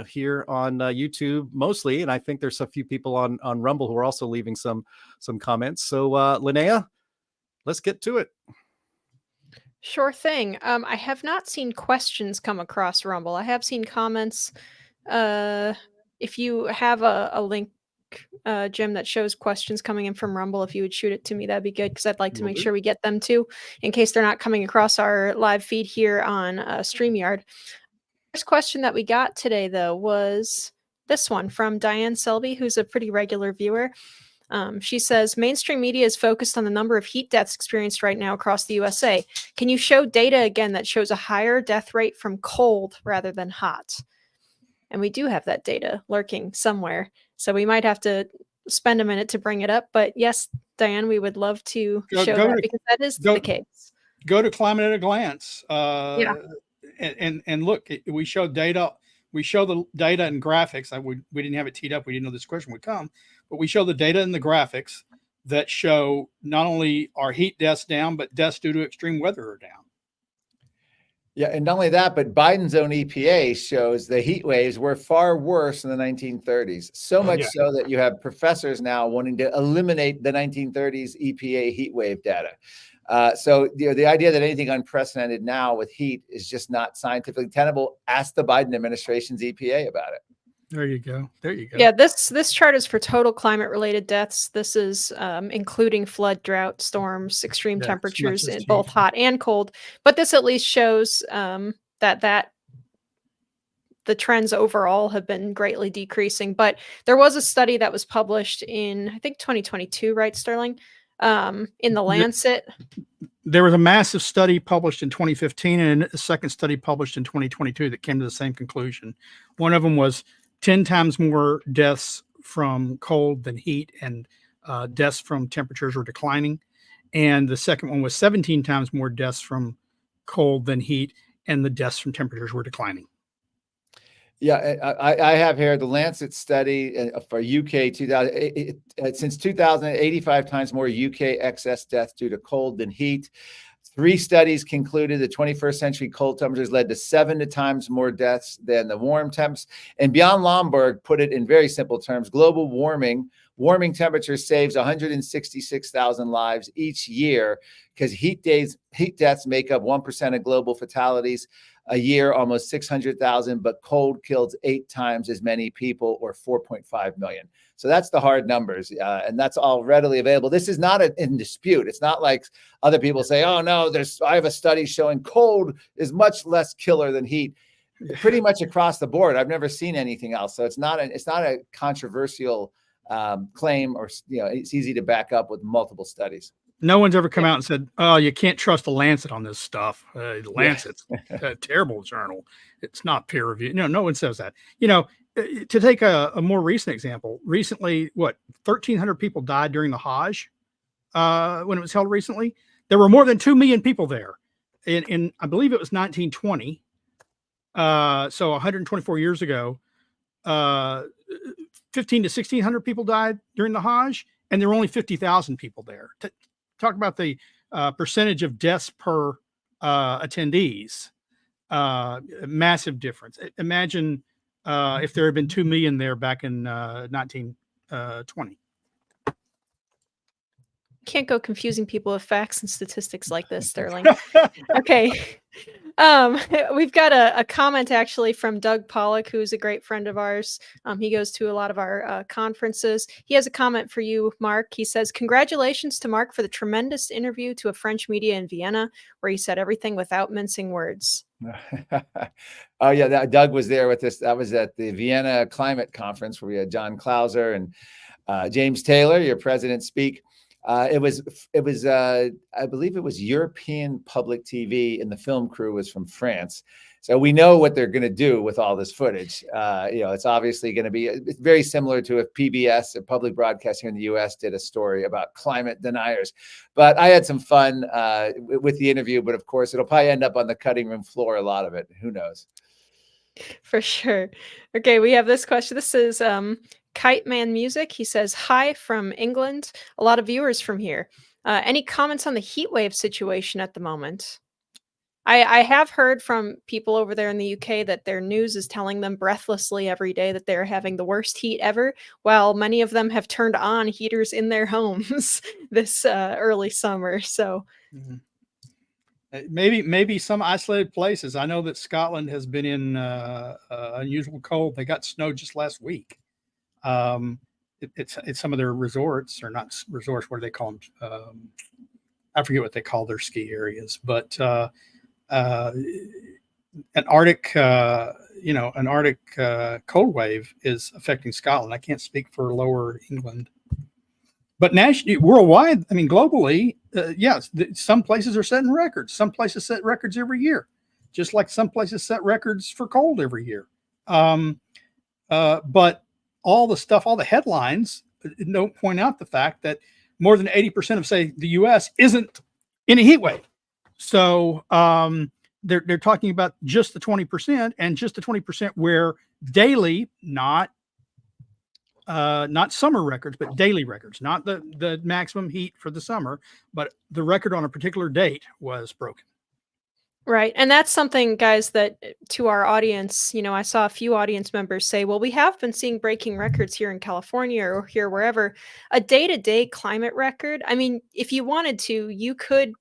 here on YouTube mostly, and I think there's a few people on Rumble who are also leaving some comments. So Linnea, let's get to it. Sure thing. I have not seen questions come across Rumble. I have seen comments. If you have a link, Jim, that shows questions coming in from Rumble, if you would shoot it to me, that'd be good, because I'd like to make sure we get them too, in case they're not coming across our live feed here on StreamYard. First question that we got today, though, was this one from Diane Selby, who's a pretty regular viewer. She says, mainstream media is focused on the number of heat deaths experienced right now across the USA. Can you show data again that shows a higher death rate from cold rather than hot? And we do have that data lurking somewhere, so we might have to spend a minute to bring it up. But yes, Diane, we would love to show that, because that is the case. Go to Climate at a Glance. And look, we show data. We show the data and graphics. We didn't have it teed up. We didn't know this question would come, but we show the data and the graphics that show not only are heat deaths down, but deaths due to extreme weather are down. Yeah, and not only that, but Biden's own EPA shows the heat waves were far worse in the 1930s. So much so that you have professors now wanting to eliminate the 1930s EPA heat wave data. So the idea that anything unprecedented now with heat is just not scientifically tenable. Ask the Biden administration's EPA about it. There you go. There you go. Yeah, this chart is for total climate related deaths. This is including flood, drought, storms, extreme Yeah, temperatures, it's not in just both heat. hot and cold. But this at least shows that the trends overall have been greatly decreasing. But there was a study that was published in, I think, 2022, right, Sterling? In the Lancet. There was a massive study published in 2015 and a second study published in 2022 that came to the same conclusion. One of them was 10 times more deaths from cold than heat, and deaths from temperatures were declining. And the second one was 17 times more deaths from cold than heat, and the deaths from temperatures were declining. Yeah, I have here the Lancet study for UK 2000. Since 2000, 85 times more UK excess deaths due to cold than heat. 3 studies concluded the 21st century cold temperatures led to 7 times more deaths than the warm temps. And Bjorn Lomborg put it in very simple terms: global warming temperatures saves 166,000 lives each year, because heat deaths make up 1% of global fatalities a year, almost 600,000, but cold kills 8 times as many people, or 4.5 million. So that's the hard numbers, and that's all readily available. This is not in dispute. It's not like other people say, "Oh no, I have a study showing cold is much less killer than heat." Pretty much across the board, I've never seen anything else. So it's not a controversial claim, or it's easy to back up with multiple studies. No one's ever come out and said, "Oh, you can't trust the Lancet on this stuff." The Lancet's a terrible journal. It's not peer reviewed. No one says that. To take a more recent example, recently, 1,300 people died during the Hajj when it was held recently. There were more than 2 million people there. In I believe it was 1920. So 124 years ago, 1,500 to 1,600 people died during the Hajj, and there were only 50,000 people there. Talk about the percentage of deaths per attendees. Massive difference. Imagine if there had been 2 million there back in 1920. Can't go confusing people with facts and statistics like this, Sterling. Okay. We've got a comment actually from Doug Pollock, who's a great friend of ours. He goes to a lot of our conferences. He has a comment for you, Mark. He says, "Congratulations to Mark for the tremendous interview to a French media in Vienna, where he said everything without mincing words." Oh yeah, Doug was there with us. That was at the Vienna Climate Conference, where we had John Clauser and James Taylor, your president, speak. It was I believe it was European public TV, and the film crew was from France. So we know what they're going to do with all this footage. It's obviously going to be very similar to if PBS, a public broadcast here in the U.S., did a story about climate deniers. But I had some fun with the interview. But of course, it'll probably end up on the cutting room floor, a lot of it. Who knows? For sure. Okay, we have this question. This is Kite Man Music. He says, "Hi from England. A lot of viewers from here. Any comments on the heat wave situation at the moment?" I have heard from people over there in the UK that their news is telling them breathlessly every day that they're having the worst heat ever, while many of them have turned on heaters in their homes this early summer. So maybe some isolated places. I know that Scotland has been in unusual cold. They got snow just last week. It's some of their resorts, or not resorts. What do they call them? I forget what they call their ski areas, but an Arctic cold wave is affecting Scotland. I can't speak for lower England, but nationally, worldwide, I mean, globally, yes, some places are setting records. Some places set records every year, just like some places set records for cold every year. But all the headlines don't point out the fact that more than 80% of, say, the U.S. isn't in a heat wave. So they're talking about just the 20%, and just the 20% where daily, not summer records, but daily records, not the maximum heat for the summer, but the record on a particular date was broken. Right. And that's something, guys, that to our audience, I saw a few audience members say, well, we have been seeing breaking records here in California or here, wherever. A day-to-day climate record, I mean, if you wanted to, you could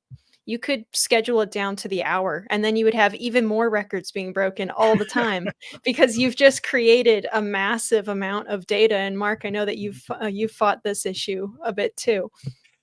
schedule it down to the hour, and then you would have even more records being broken all the time because you've just created a massive amount of data. And Mark, I know that you've fought this issue a bit too.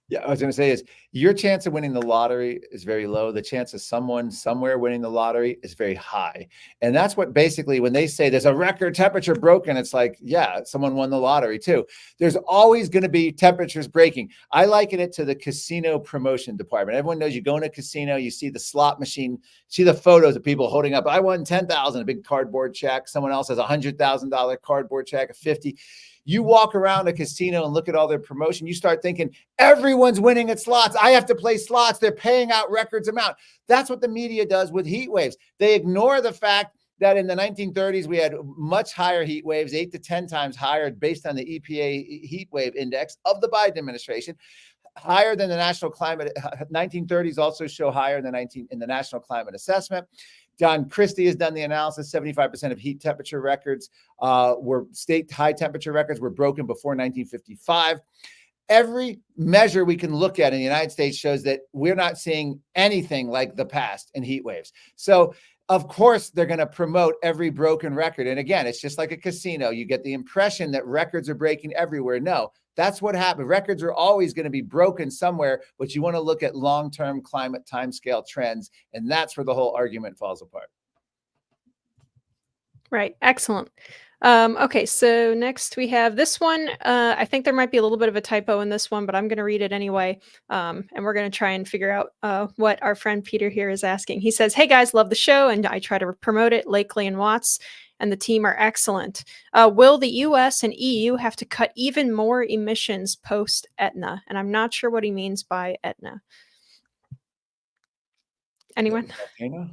Yeah, I was going to say is your chance of winning the lottery is very low. The chance of someone somewhere winning the lottery is very high. And that's what basically when they say there's a record temperature broken, it's like, yeah, someone won the lottery too. There's always going to be temperatures breaking. I liken it to the casino promotion department. Everyone knows you go in a casino, you see the slot machine, see the photos of people holding up, I won 10,000, a big cardboard check. Someone else has $100,000 cardboard check, a 50. You walk around a casino and look at all their promotion. You start thinking, everyone's winning at slots. I have to play slots. They're paying out records amount. That's what the media does with heat waves. They ignore the fact that in the 1930s, we had much higher heat waves, 8 to 10 times higher based on the EPA heat wave index of the Biden administration, higher than the national climate. 1930s also show higher than in the national climate assessment. John Christie has done the analysis. 75% of heat temperature records were state high temperature records were broken before 1955. Every measure we can look at in the United States shows that we're not seeing anything like the past in heat waves. So of course, they're going to promote every broken record. And again, it's just like a casino. You get the impression that records are breaking everywhere. No, that's what happened. Records are always going to be broken somewhere, but you want to look at long-term climate timescale trends. And that's where the whole argument falls apart. Right. Excellent. Okay, so next we have this one. I think there might be a little bit of a typo in this one, but I'm going to read it anyway. And we're going to try and figure out what our friend Peter here is asking. He says, hey guys, love the show, and I try to promote it. Lakely and Watts and the team are excellent. Will the US and EU have to cut even more emissions post Etna? And I'm not sure what he means by Etna. Anyone? Volcano?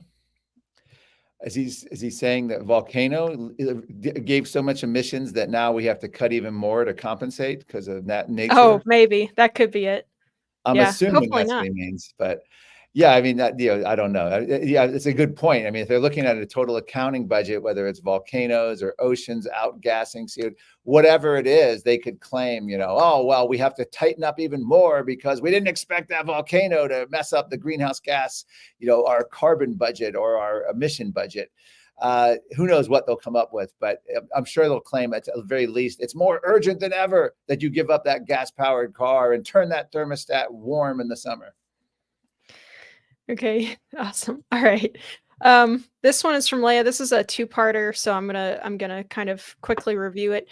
Is he saying that volcano gave so much emissions that now we have to cut even more to compensate because of that nature? Oh, maybe that could be it. I'm assuming that's what he means, but yeah, I mean, that, I don't know. Yeah, it's a good point. I mean, if they're looking at a total accounting budget, whether it's volcanoes or oceans outgassing CO2, whatever it is, they could claim, oh, well, we have to tighten up even more because we didn't expect that volcano to mess up the greenhouse gas, our carbon budget or our emission budget. Who knows what they'll come up with, but I'm sure they'll claim at the very least, it's more urgent than ever that you give up that gas-powered car and turn that thermostat warm in the summer. Okay, awesome. All right. This one is from Leah. This is a two-parter, so I'm gonna kind of quickly review it.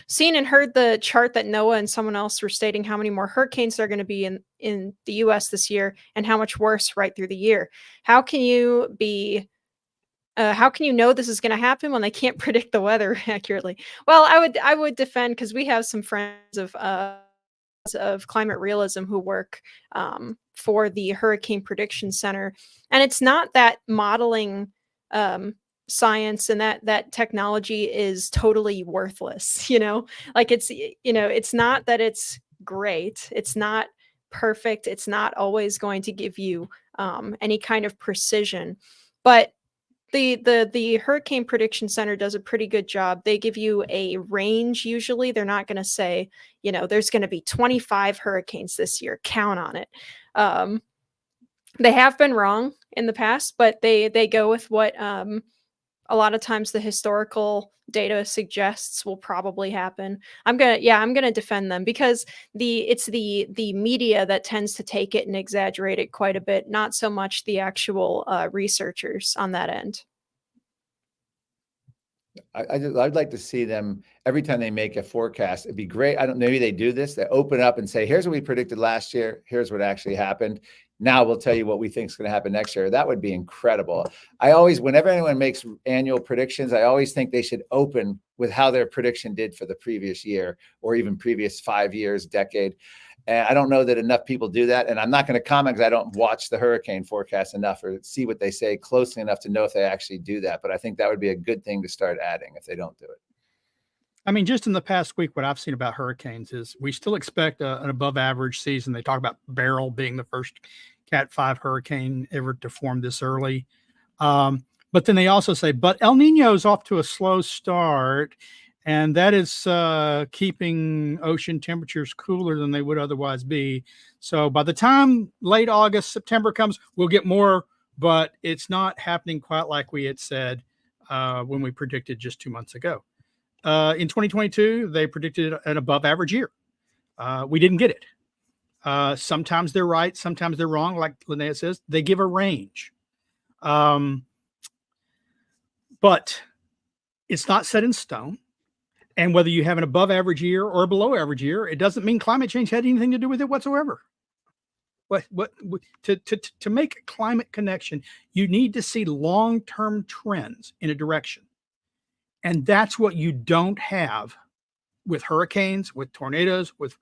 Seen and heard the chart that NOAA and someone else were stating how many more hurricanes there are going to be in the U.S. this year and how much worse right through the year. How can you know this is going to happen when they can't predict the weather accurately? Well, I would defend, because we have some friends of Climate Realism who work for the Hurricane Prediction Center, and it's not that modeling science and that technology is totally worthless. Like it's not that it's great, it's not perfect, it's not always going to give you any kind of precision, but the Hurricane Prediction Center does a pretty good job. They give you a range. Usually they're not going to say, there's going to be 25 hurricanes this year, count on it. They have been wrong in the past, but they go with what a lot of times the historical data suggests will probably happen. I'm gonna defend them, because it's the media that tends to take it and exaggerate it quite a bit, not so much the actual researchers on that end. I'd like to see them every time they make a forecast. It'd be great. Maybe they do this. They open up and say, here's what we predicted last year. Here's what actually happened. Now we'll tell you what we think is going to happen next year. That would be incredible. Whenever anyone makes annual predictions, I always think they should open with how their prediction did for the previous year or even previous 5 years, decade. And I don't know that enough people do that. And I'm not going to comment because I don't watch the hurricane forecast enough or see what they say closely enough to know if they actually do that. But I think that would be a good thing to start adding if they don't do it. I mean, just in the past week, what I've seen about hurricanes is we still expect an above average season. They talk about Beryl being the first Cat 5 hurricane ever to form this early. But then they also say, but El Nino is off to a slow start, and that is keeping ocean temperatures cooler than they would otherwise be. So by the time late August, September comes, we'll get more, but it's not happening quite like we had said when we predicted just 2 months ago. In 2022, they predicted an above average year. We didn't get it. Sometimes they're right, sometimes they're wrong. Like Linnea says, they give a range. But it's not set in stone. And whether you have an above average year or a below average year, it doesn't mean climate change had anything to do with it whatsoever. To make a climate connection, you need to see long-term trends in a direction. And that's what you don't have with hurricanes, with tornadoes, with,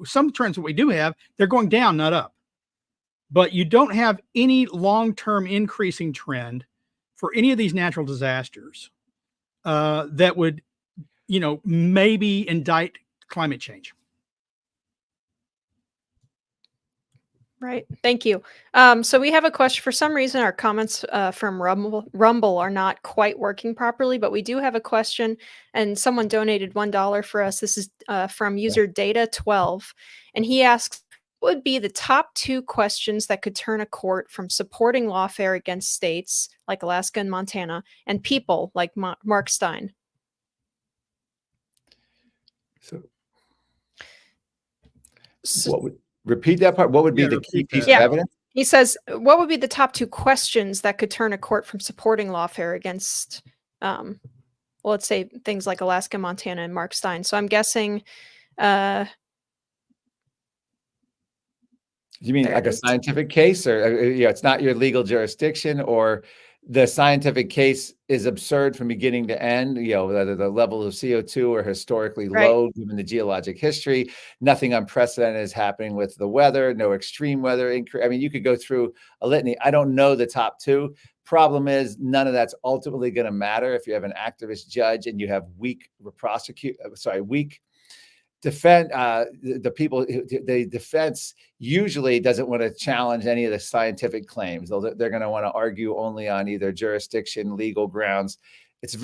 some trends that we do have, they're going down, not up. But you don't have any long-term increasing trend for any of these natural disasters that would, maybe indict climate change. Right. Thank you. So we have a question. For some reason, our comments from Rumble are not quite working properly, but we do have a question, and someone donated $1 for us. This is from user Data12, and he asks, what would be the top 2 questions that could turn a court from supporting lawfare against states like Alaska and Montana and people like Mark Stein? So repeat that part. What would be the key piece of evidence? He says, what would be the top 2 questions that could turn a court from supporting lawfare against, let's say things like Alaska, Montana, and Mark Stein? So I'm guessing. You mean like a scientific case, or it's not your legal jurisdiction, or the scientific case is absurd from beginning to end, whether the level of CO2 are historically low, given the geologic history, nothing unprecedented is happening with the weather, no extreme weather. I mean, you could go through a litany. I don't know the top 2. Problem is, none of that's ultimately going to matter if you have an activist judge and you have weak defend the defense usually doesn't want to challenge any of the scientific claims. They're going to want to argue only on either jurisdiction, legal grounds. It's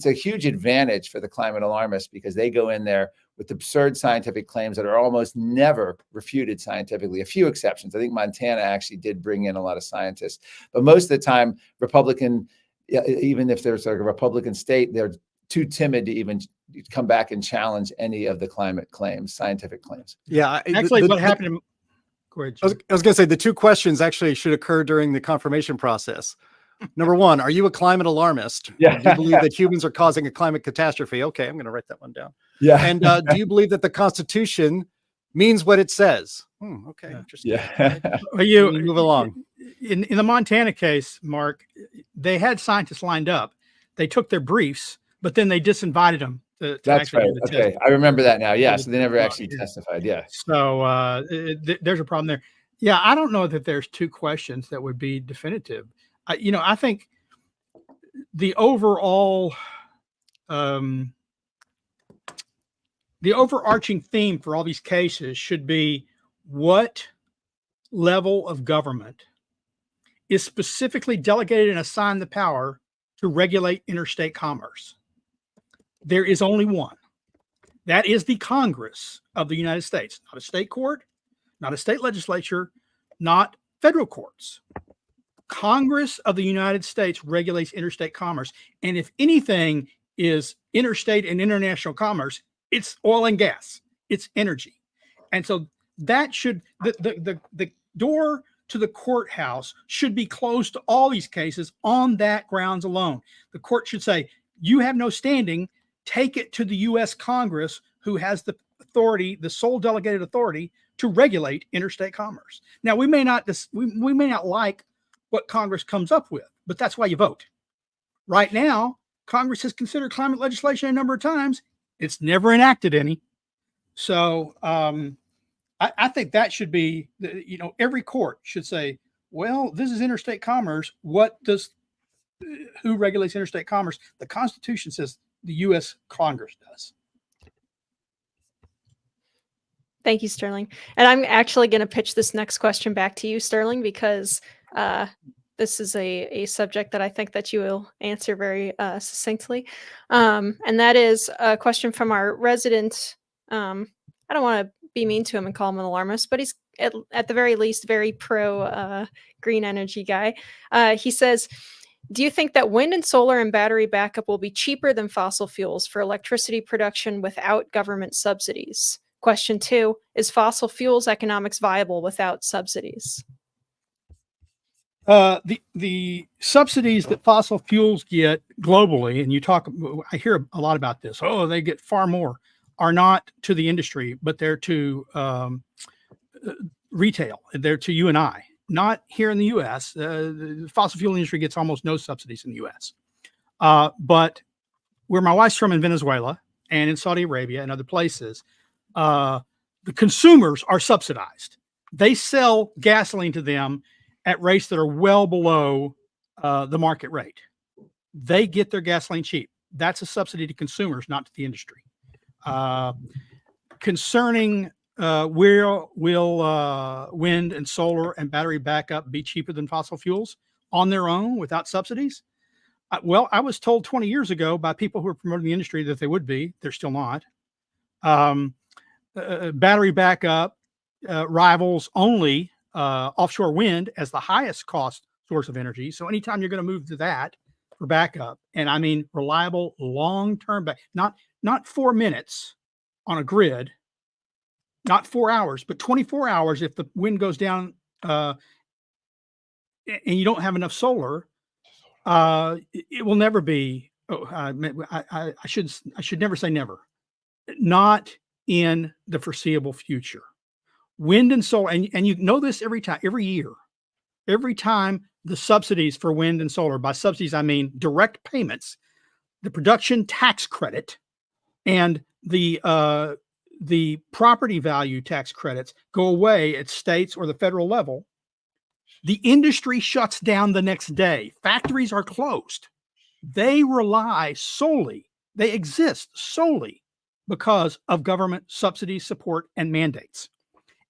a huge advantage for the climate alarmists because they go in there with absurd scientific claims that are almost never refuted scientifically. A few exceptions. I think Montana actually did bring in a lot of scientists, but most of the time, even if there's like a Republican state, they're too timid to even come back and challenge any of the climate claims, scientific claims. Yeah. Actually, what happened? Go ahead, I was going to say the 2 questions actually should occur during the confirmation process. Number 1, are you a climate alarmist? Yeah. Do you believe that humans are causing a climate catastrophe? Okay, I'm going to write that one down. Yeah. And do you believe that the Constitution means what it says? Okay, interesting. Yeah. Well, you move along. In the Montana case, Mark, they had scientists lined up. They took their briefs, but then they disinvited them. That's right. Okay, I remember that now. Yeah, so they never actually testified. Yeah. So there's a problem there. Yeah, I don't know that there's 2 questions that would be definitive. I think the overall, the overarching theme for all these cases should be what level of government is specifically delegated and assigned the power to regulate interstate commerce. There is only one. That is the Congress of the United States, not a state court, not a state legislature, not federal courts. Congress of the United States regulates interstate commerce. And if anything is interstate and international commerce, it's oil and gas, it's energy. And so that should, the door to the courthouse should be closed to all these cases on that grounds alone. The court should say, you have no standing, take it to the U.S. Congress, who has the authority, the sole delegated authority to regulate interstate commerce. Now, we may not like what Congress comes up with, but that's why you vote. Right now, Congress has considered climate legislation a number of times. It's never enacted any. So I think that should be, every court should say, well, this is interstate commerce. Who regulates interstate commerce? The Constitution says the U.S. Congress does. Thank you, Sterling. And I'm actually going to pitch this next question back to you, Sterling, because this is a subject that I think that you will answer very succinctly. And that is a question from our resident, I don't want to be mean to him and call him an alarmist, but he's at the very least very pro green energy guy. He says, do you think that wind and solar and battery backup will be cheaper than fossil fuels for electricity production without government subsidies? Question 2, is fossil fuels economics viable without subsidies? The subsidies that fossil fuels get globally, and I hear a lot about this. Oh, they get far more, are not to the industry, but they're to retail. They're to you and I. Not here in the U.S. The fossil fuel industry gets almost no subsidies in the U.S. But where my wife's from in Venezuela and in Saudi Arabia and other places, the consumers are subsidized. They sell gasoline to them at rates that are well below the market rate. They get their gasoline cheap. That's a subsidy to consumers, not to the industry. Concerning will wind and solar and battery backup be cheaper than fossil fuels on their own without subsidies? Well, I was told 20 years ago by people who are promoting the industry that they would be. They're still not. Battery backup rivals only offshore wind as the highest cost source of energy. So anytime you're going to move to that for backup, and I mean reliable long-term back, not 4 minutes on a grid, not 4 hours, but 24 hours if the wind goes down and you don't have enough solar, it will never be. I should never say never. Not in the foreseeable future. Wind and solar, and you know this every year, every time the subsidies for wind and solar, by subsidies I mean direct payments, the production tax credit, and the property value tax credits go away at states or the federal level, the industry shuts down the next day. Factories are closed. They exist solely because of government subsidies, support, and mandates.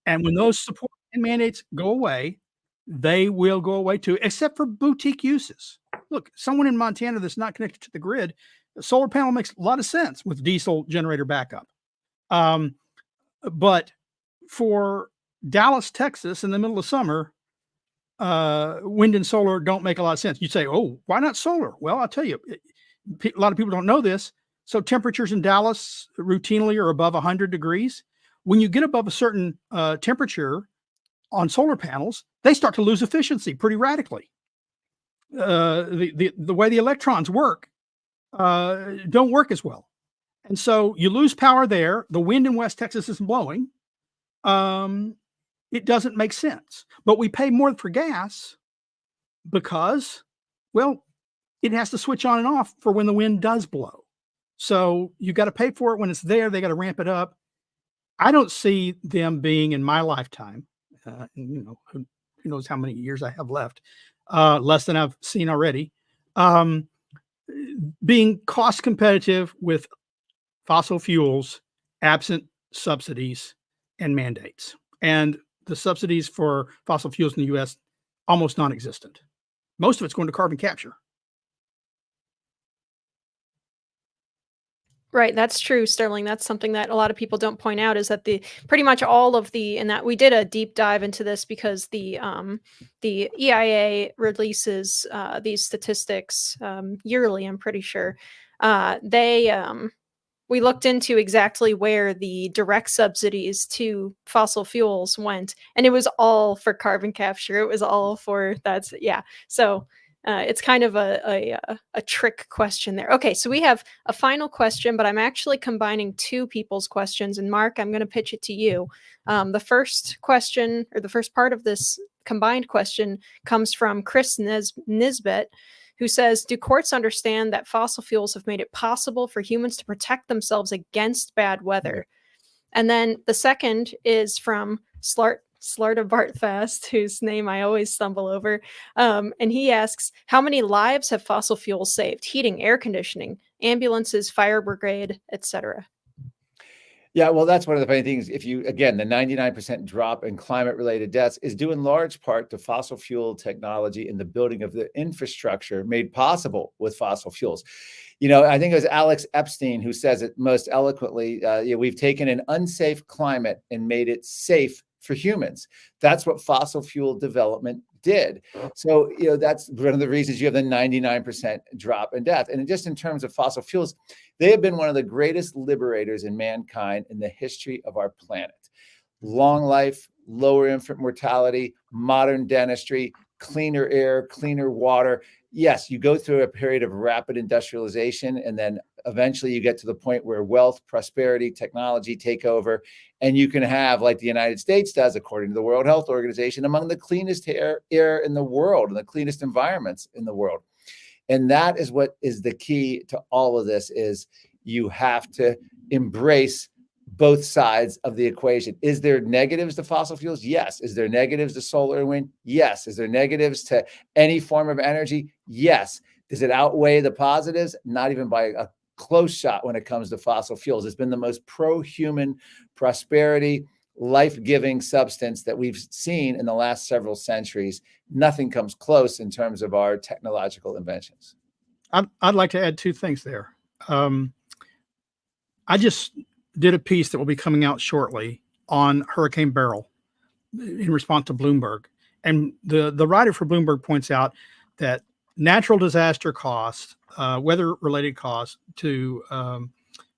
And when those support and mandates go away, they will go away too, except for boutique uses. Look, someone in Montana that's not connected to the grid, a solar panel makes a lot of sense with diesel generator backup. But for Dallas, Texas, in the middle of summer, wind and solar don't make a lot of sense. You'd say, oh, why not solar? Well, I'll tell you, a lot of people don't know this. So temperatures in Dallas routinely are above 100 degrees. When you get above a certain temperature on solar panels, they start to lose efficiency pretty radically. The way the electrons work don't work as well. And so you lose power there. The wind in West Texas isn't blowing. It doesn't make sense. But we pay more for gas because, well, it has to switch on and off for when the wind does blow. So you got to pay for it when it's there. They got to ramp it up. I don't see them being in my lifetime, who knows how many years I have left, less than I've seen already, being cost competitive with fossil fuels, absent subsidies and mandates. And the subsidies for fossil fuels in the U.S. almost non-existent. Most of it's going to carbon capture. Right, that's true, Sterling. That's something that a lot of people don't point out, is that pretty much all of and that we did a deep dive into this because the EIA releases these statistics yearly, I'm pretty sure. We looked into exactly where the direct subsidies to fossil fuels went, and it was all for carbon capture. It was all for So it's kind of a trick question there. Okay, so we have a final question, but I'm actually combining two people's questions. And Mark, I'm going to pitch it to you. The first question, or the first part of this combined question, comes from Chris Nisbet, who says, do courts understand that fossil fuels have made it possible for humans to protect themselves against bad weather? And then the second is from Slarta Bartfast, whose name I always stumble over. And he asks, how many lives have fossil fuels saved? Heating, air conditioning, ambulances, fire brigade, etc. Yeah, well, that's one of the funny things. If you, again, the 99% drop in climate-related deaths is due in large part to fossil fuel technology and the building of the infrastructure made possible with fossil fuels. I think it was Alex Epstein who says it most eloquently. We've taken an unsafe climate and made it safe for humans. That's what fossil fuel development did. So, that's one of the reasons you have the 99% drop in death. And just in terms of fossil fuels, they have been one of the greatest liberators in mankind in the history of our planet. Long life, lower infant mortality, modern dentistry, cleaner air, cleaner water. Yes, you go through a period of rapid industrialization, and then eventually you get to the point where wealth, prosperity, technology take over, and you can have, like the United States does, according to the World Health Organization, among the cleanest air in the world and the cleanest environments in the world. And that is what is the key to all of this, is you have to embrace both sides of the equation. Is there negatives to fossil fuels? Yes. Is there negatives to solar and wind? Yes. Is there negatives to any form of energy? Yes. Does it outweigh the positives? Not even by a close shot when it comes to fossil fuels. It's been the most pro-human prosperity, life-giving substance that we've seen in the last several centuries. Nothing comes close in terms of our technological inventions. I'd like to add two things there. I just did a piece that will be coming out shortly on Hurricane Beryl in response to Bloomberg. And the writer for Bloomberg points out that natural disaster costs, weather-related costs to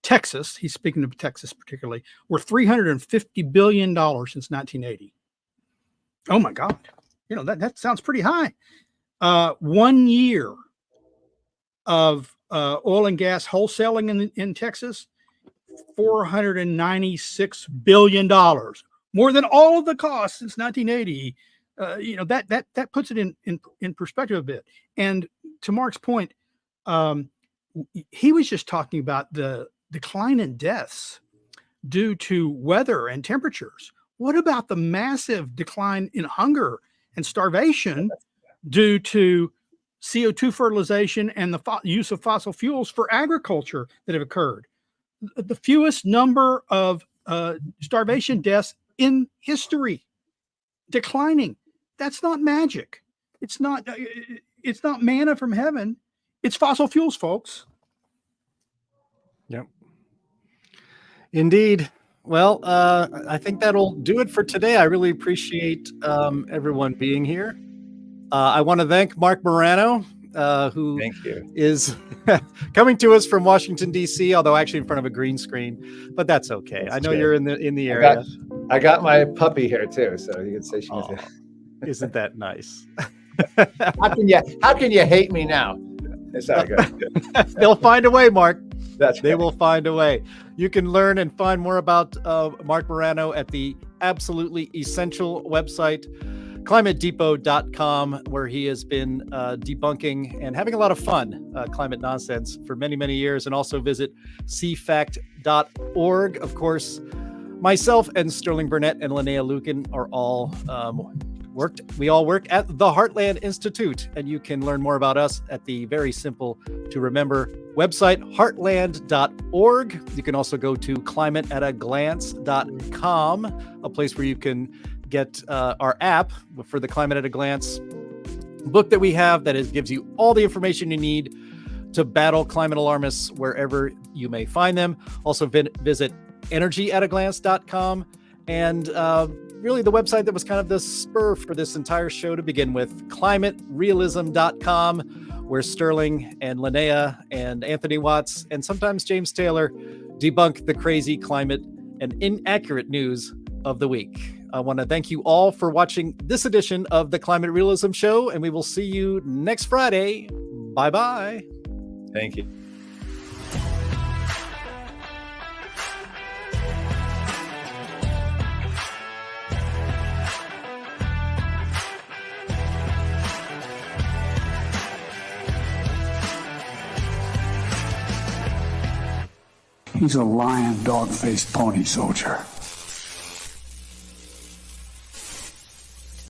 Texas, he's speaking of Texas particularly, were $350 billion since 1980. Oh my God. That sounds pretty high. 1 year of oil and gas wholesaling in Texas, $496 billion, more than all of the costs since 1980. That puts it in perspective a bit. And to Mark's point, he was just talking about the decline in deaths due to weather and temperatures. What about the massive decline in hunger and starvation due to CO2 fertilization and the use of fossil fuels for agriculture that have occurred? The fewest number of starvation deaths in history, declining. That's not magic. It's not manna from heaven. It's fossil fuels, folks. Yep. Indeed. Well, I think that'll do it for today. I really appreciate everyone being here. I want to thank Marc Morano, who is coming to us from Washington, D.C., although actually in front of a green screen, but that's okay. I know you're in the area. I got my puppy here too, so you can say she was there. Isn't that nice? How can you hate me now? It's all good. They'll find a way, Mark. They Right. will find a way. You can learn and find more about Marc Morano at the absolutely essential website, climatedepot.com, where he has been debunking and having a lot of fun climate nonsense for many, many years. And also visit CFACT.org. Of course, myself and Sterling Burnett and Linnea Lueken are all we all work at the Heartland Institute, and you can learn more about us at the very simple to remember website, heartland.org. You can also go to climateataglance.com, a place where you can get our app for the Climate at a Glance book that we have that gives you all the information you need to battle climate alarmists wherever you may find them. Also visit energyataglance.com, and really the website that was kind of the spur for this entire show to begin with, climaterealism.com, where Sterling and Linnea and Anthony Watts and sometimes James Taylor debunk the crazy climate and inaccurate news of the week. I want to thank you all for watching this edition of the Climate Realism Show, and we will see you next Friday. Bye-bye. Thank you. He's a lion, dog-faced pony soldier.